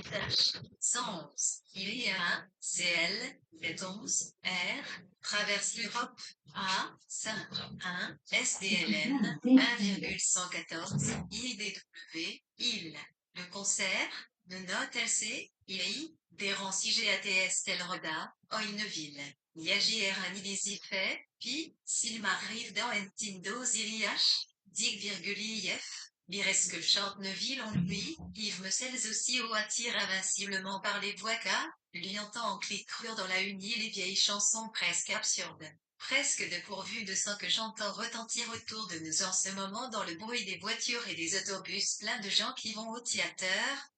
Tâche, 111. Il y a un, CL, 11, R, traverse l'Europe, A, 5, 1, SDLN, 1,114, IDW, il. Le concert, de note LC, IAI, des rangs CGATS tel Roda, Oineville. Yagir Anidisifet, Pi, s'il m'arrive dans Ntindo Ziliach, Dig,IF, Biresque chante Neuville en lui, Yves Messels aussi au attire invinciblement par les voix car, lui entend en cliqueur dans la unie les vieilles chansons presque absurdes. Presque dépourvues de sang que j'entends retentir autour de nous en ce moment dans le bruit des voitures et des autobus pleins de gens qui vont au théâtre.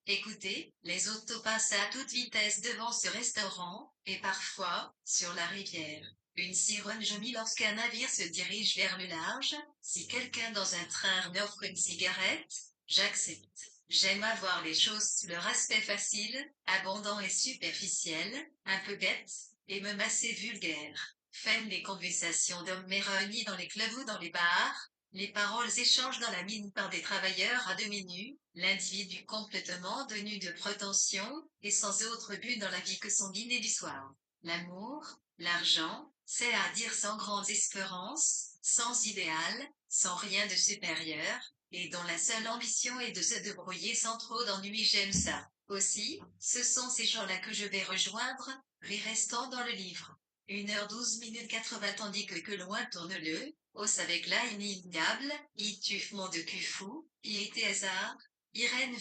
Écoutez, les autos passent à toute vitesse devant ce restaurant, et parfois, sur la rivière. Une sirène gémit lorsqu'un navire se dirige vers le large. Si quelqu'un dans un train m'offre une cigarette, j'accepte. J'aime avoir les choses sous leur aspect facile, abondant et superficiel, un peu bête, et même assez vulgaire. Femme les conversations d'hommes réunis dans les clubs ou dans les bars, les paroles échangent dans la mine par des travailleurs à demi nus, l'individu complètement dénu de prétention, et sans autre but dans la vie que son dîner du soir. L'amour, l'argent, c'est à dire sans grandes espérances, sans idéal, sans rien de supérieur, et dont la seule ambition est de se débrouiller sans trop d'ennui. J'aime ça. Aussi, ce sont ces gens-là que je vais rejoindre, restant dans le livre. 1h12 minutes 80 tandis que loin tourne le, os avec la inimitable, ituf mon de cul fou, il était hasard, Irène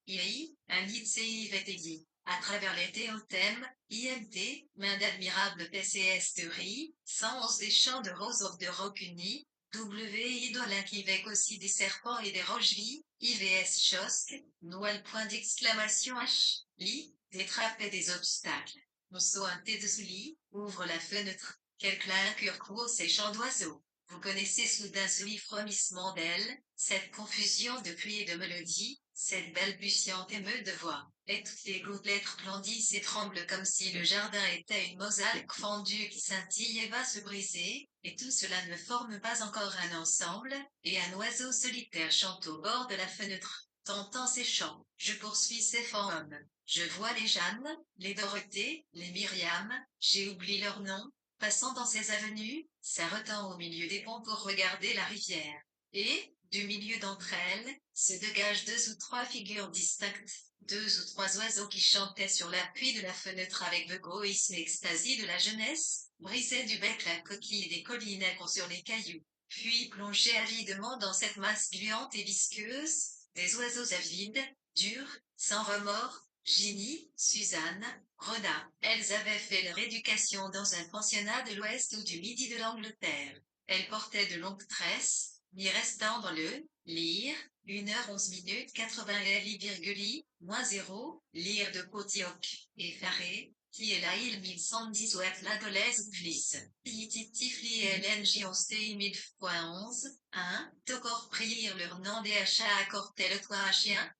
I, un lycée dit. À travers les théothèmes, IMT, main d'admirable PCS de riz, 111 des champs de Rose of the Rock Uni, W idolin qui vec aussi des serpents et des roches-vies, IVS chosque, Noël point d'exclamation H, lit, des trappes et des obstacles. Mousseau un thé de soulis, ouvre la fenêtre, quel clin curquo ces chants d'oiseaux. Vous connaissez soudain ce frémissement d'ailes, cette confusion de pluie et de mélodie, cette balbutiante émeute de voix, et toutes les gouttelettes resplendissent et tremblent comme si le jardin était une mosaïque fendue qui scintille et va se briser, et tout cela ne forme pas encore un ensemble, et un oiseau solitaire chante au bord de la fenêtre, tentant ses chants. Je poursuis ces formes. Je vois les Jeanne, les Dorothée, les Myriam, j'ai oublié leur nom, passant dans ces avenues, s'arrêtant au milieu des ponts pour regarder la rivière. Et, du milieu d'entre elles, se dégagent 2 ou 3 figures distinctes, 2 ou 3 oiseaux qui chantaient sur l'appui de la fenêtre avec l'égoïsme et extasie de la jeunesse, brisaient du bec la coquille des collines sur les cailloux, puis plongeaient avidement dans cette masse gluante et visqueuse, des oiseaux avides, durs, sans remords, Ginny, Suzanne, Rhoda. Elles avaient fait leur éducation dans un pensionnat de l'ouest ou du midi de l'Angleterre. Elles portaient de longues tresses, m'y restant dans le lire, 1h11 minutes 80 li, moins 0, lire de Potioc, effaré, qui est la il 1110 ou la dolèse glisse. Tifli LNG 11 1, tocor prier leur nom des achats accorté le toit à chien,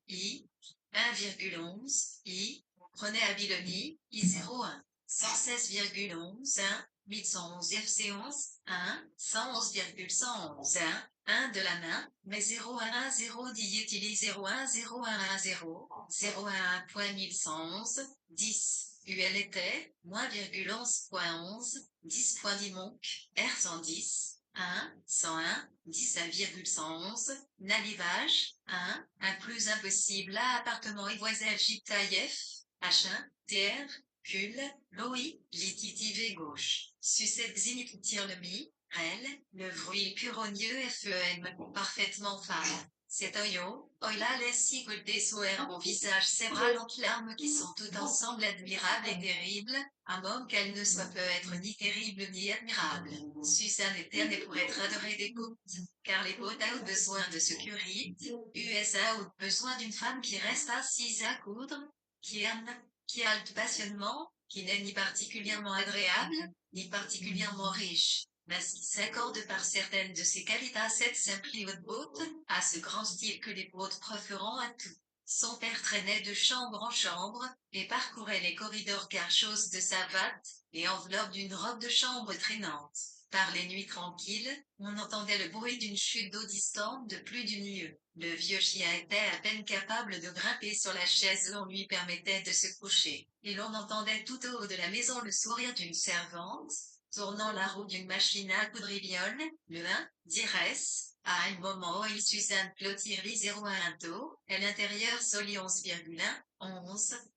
1,11, prenez à Biloni, I01, 116,11, 1, 1111 FC11, 1, 111,111, 1 de la main, mais 0,110 dit utilise 0,1,01,0, 0,1.1111, 10. UL était, -11.11, 10.10 R110, 1, 101, 10,111, Nalivage, 1 plus impossible à appartement et voisin Jitaïef, H1, TR, Cul, Loi, Lititive gauche, Sucette Zinit tire le mi, REL, le bruit puronieux FEM, parfaitement fade. C'est Oyo, Oila laisse sigles des sourires au visage sébralantes larmes qui sont toutes ensemble admirables et terribles, un homme qu'elle ne soit peut être ni terrible ni admirable. Suzanne était née pour être adorée des potes, car les potes ont besoin de sécurité, USA ont besoin d'une femme qui reste assise à coudre, qui aime, qui a le passionnement, qui n'est ni particulièrement agréable, ni particulièrement riche, mais qui s'accorde par certaines de ses qualités à cette simple haute beauté, à ce grand style que les potes préférant à tout. Son père traînait de chambre en chambre, et parcourait les corridors garchos de sa vatte, et enveloppe d'une robe de chambre traînante. Par les nuits tranquilles, on entendait le bruit d'une chute d'eau distante de plus d'une lieue. Le vieux chien était à peine capable de grimper sur la chaise l'on lui permettait de se coucher, et l'on entendait tout au haut de la maison le sourire d'une servante, tournant la roue d'une machine à coudriviole, le 1, diresse, à un moment où il Suzanne Clotilde 01 taux, et l'intérieur soli 11,1,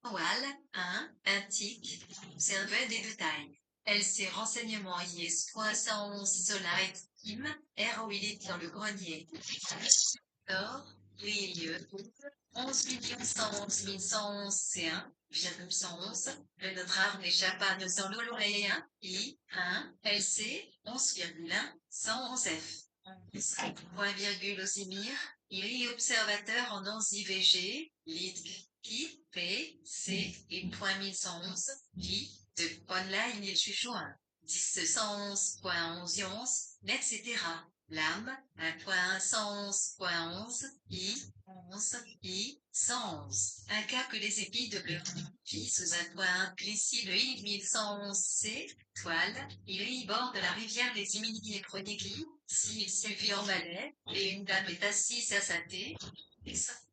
Oal, 1 tic, observait des détails. Elle s'est renseignements IS.111 Solite, Kim, ROILIT dans le grenier. Or, milieu, 11 111 111 C1,111, le notre arme échappa à 900 I, 1, LC, 11,1, 111F. Point virgule Osimir, il y observateur en 11 IVG, LITG, qui, P, C, et point 1111, J, de online il jujoint, 10.111.11, etc. L'âme, 1.111.11, I, 11, I, 111. Un cas que les épis de bleu, fit sous un point glissi le I 1111 C, toile, il y borde la rivière les Imini et Prodigi, s'il suffit en balai, et une dame est assise à sa thé,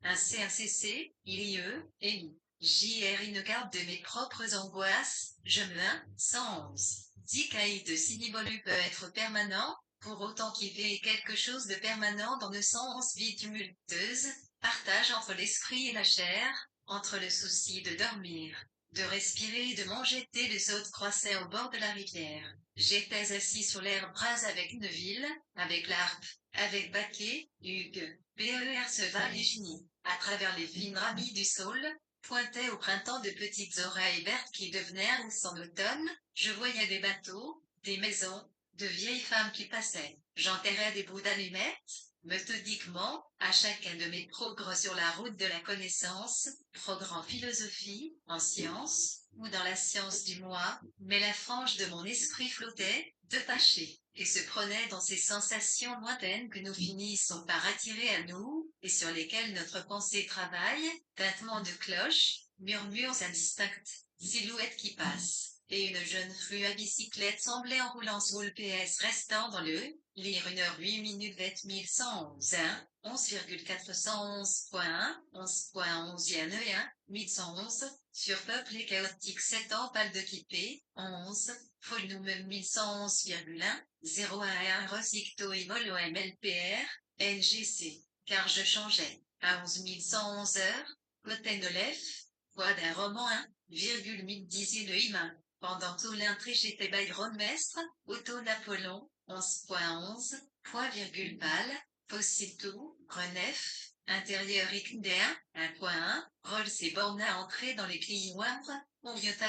un CRCC, IE, et JR une carte de mes propres angoisses, je me 111. Dit caïd de Sinibolu peut être permanent, pour autant qu'il y ait quelque chose de permanent dans le sens vie tumultueuse, partage entre l'esprit et la chair, entre le souci de dormir, de respirer et de manger thé les autres croissaient au bord de la rivière. J'étais assis sur l'herbe rase avec Neville, avec l'harpe, avec Baquet, Hugues, PER Seval et Fini, à travers les fines ramies du saule, pointaient au printemps de petites oreilles vertes qui devenaient rousses en automne, je voyais des bateaux, des maisons, de vieilles femmes qui passaient. J'enterrais des bouts d'allumettes, méthodiquement, à chacun de mes progrès sur la route de la connaissance, progrès en philosophie, en science, ou dans la science du moi, mais la frange de mon esprit flottait, detachée, et se prenait dans ces sensations lointaines que nous finissons par attirer à nous, et sur lesquelles notre pensée travaille, tintements de cloches, murmures indistincts, silhouettes qui passent. Et une jeune flue à bicyclette semblait en roulant sous le PS restant dans le, lire 1h08 20 1111, 11,411.1, 11.11 et 1, 1111, surpeuple et chaotique 7 ans pâle de kippé, 11, volume 1111,1, 01 et 1 Rosicto et Molo MLPR, NGC, car je changeais, à 11 111 heures, côté de l'F, voix d'un roman 1,1000 disait le Iman. Pendant tout l'intrigue j'étais Byron Mestre, Auto-Napoléon, 11.11, point virgule pâle, Fossitou, Renef, intérieur Ikndea, 1.1, Rolls et borne à entrer dans les clients, Oyota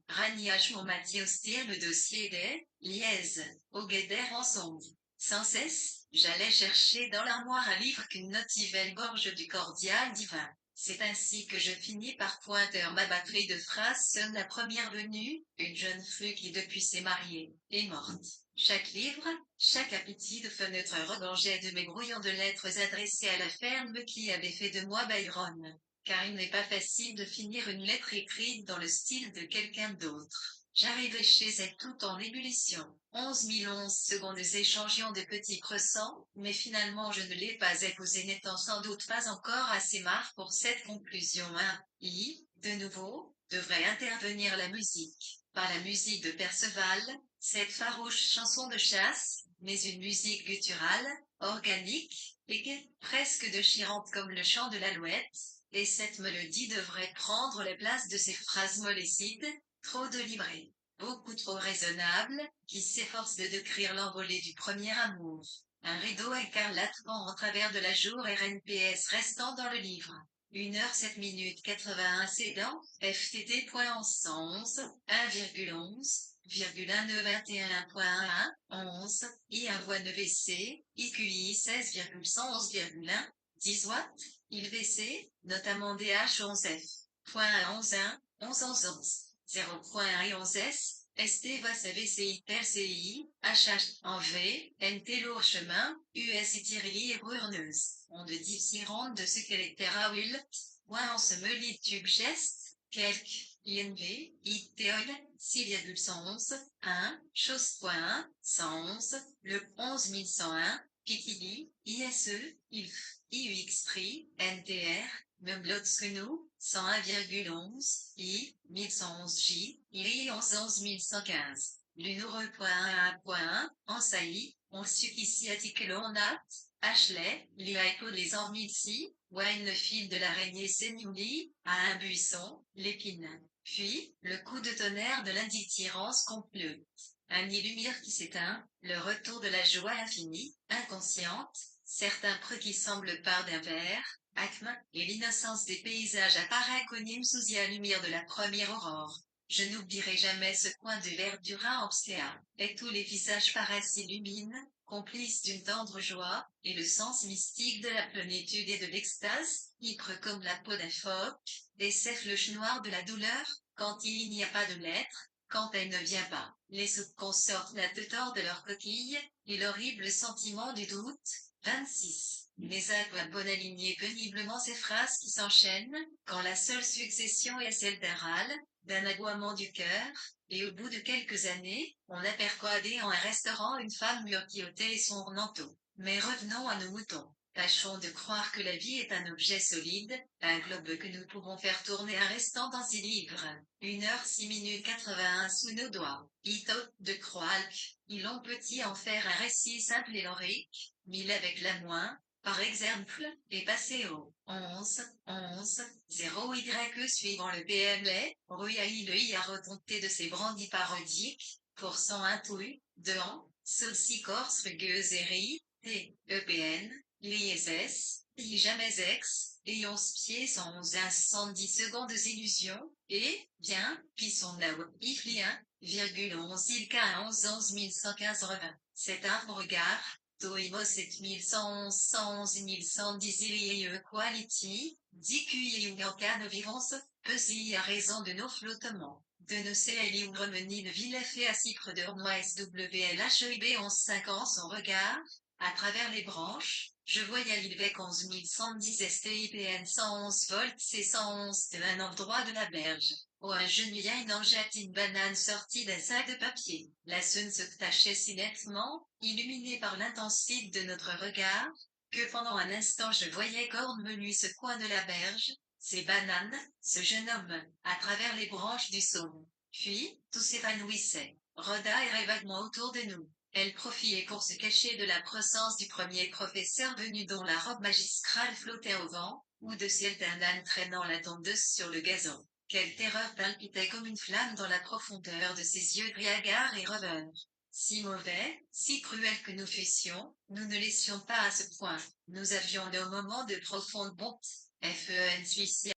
Raniage mon Mathieu Stier le dossier des, Lièze, au Guéder ensemble. Sans cesse, j'allais chercher dans l'armoire un livre qu'une notivelle gorge du cordial divin. C'est ainsi que je finis par pointeur ma batterie de phrases sonne la première venue, une jeune flue qui depuis s'est mariée, est morte. Chaque livre, chaque appétit de fenêtre regorgeait de mes brouillons de lettres adressées à la ferme qui avait fait de moi Byron. Car il n'est pas facile de finir une lettre écrite dans le style de quelqu'un d'autre. J'arrivais chez elle tout en ébullition. 11 011 secondes échangions de petits croissants, mais finalement je ne l'ai pas épousé n'étant sans doute pas encore assez marre pour cette conclusion. De nouveau, devrait intervenir la musique. Pas la musique de Perceval, cette farouche chanson de chasse, mais une musique gutturale, organique, et presque déchirante comme le chant de l'alouette, et cette mélodie devrait prendre la place de ces phrases mollécides, trop délibérées, beaucoup trop raisonnables, qui s'efforcent de décrire l'envolée du premier amour. Un rideau écarlate pend en travers de la jour RNPS restant dans le livre. 1h07 minutes 81 cédant, FTT.1111, 1,11,1921.1, 11, I1 voie 9VC, IQI 16,111,1, 10 watts, ILVC, notamment DH11F. Point 11.1, 11.11, 0.11S, ST va CVCI PRCI, HH en V, NT lourd chemin, USI Tirili et Bruerneuse. On de diffèrent de ce caractère à Will, point en se meuli tube geste, quelques, INV, ITOL, 6,111, 1, chose point 111, le 11101, Pikili, ISE, ILF, IUX prix, NTR, Meublotskenu, 101,11, I, 1111J, IRI 11115. L'Unoureux.1.1, en saillie, on suffit article on a, Ashley, l'IAICO les Ormilsi, Wayne le fil de l'araignée Seniouli, à un buisson, l'épine. Puis, le coup de tonnerre de l'indifférence complète. Un illumire qui s'éteint, le retour de la joie infinie, inconsciente, certains preux qui semblent part d'un verre, acme, et l'innocence des paysages apparaît connue sous la lumière de la première aurore. Je n'oublierai jamais ce coin de verdure à Obstéa, et tous les visages paraissent illuminés, complices d'une tendre joie, et le sens mystique de la plénitude et de l'extase, ivre comme la peau d'un phoque, décèle le noir de la douleur, quand il n'y a pas de lettre, quand elle ne vient pas. Les soupes consortent la teuteur de leur coquille, et l'horrible sentiment du doute. 26. Les Alpes bonne aligner péniblement ces phrases qui s'enchaînent, quand la seule succession est celle d'un râle, d'un aboiement du cœur, et au bout de quelques années, on aperçoit en un restaurant une femme mûre qui ôtait son ornementeau. Mais revenons à nos moutons. Tâchons de croire que la vie est un objet solide, un globe que nous pouvons faire tourner un restant dans 6 livres. 1h06 minutes 81 sous nos doigts. Ito, de Croalc, ils ont petit en faire un récit simple et lorique, mille avec la moins, par exemple, est passé au 11, 11, 0 Y suivant le PMLA, Ruyaï le I a retenté de ses brandis parodiques, pour 101 touilles, de an, Solsi Corse Gueuseri, T, EPN, l'ISS, I jamais ex, et 11 pieds 111 110 secondes illusions, et, bien, puis son now, ifli 1,11 il K 11 11115 revint. Cet arbre regard, Toimo 7111 111 1110 IE quality, DQI Uganka no vivance, pesy à raison de nos flottements. De nos CLI ou remenine Villefé à Cypre de Ornois SWLHEIB 1150 son regard, à travers les branches, je voyais l'Ilvec 11110 STIPN 111 volts C 111 de un endroit de la berge. Oh, un genouillard en jette une banane sortie d'un sac de papier. La sun se tachait si nettement, illuminée par l'intensité de notre regard, que pendant un instant je voyais cornemenu ce coin de la berge, ces bananes, ce jeune homme, à travers les branches du saule. Puis, tout s'évanouissait, rôda et vaguement autour de nous. Elle profitait pour se cacher de la présence du premier professeur venu dont la robe magistrale flottait au vent, ou de celle d'un âne traînant la tondeuse sur le gazon. Quelle terreur palpitait comme une flamme dans la profondeur de ses yeux gris hagards et rêveurs. Si mauvais, si cruels que nous fussions, nous ne laissions pas à ce point. Nous avions nos moments de profonde bonté. FEN Suisse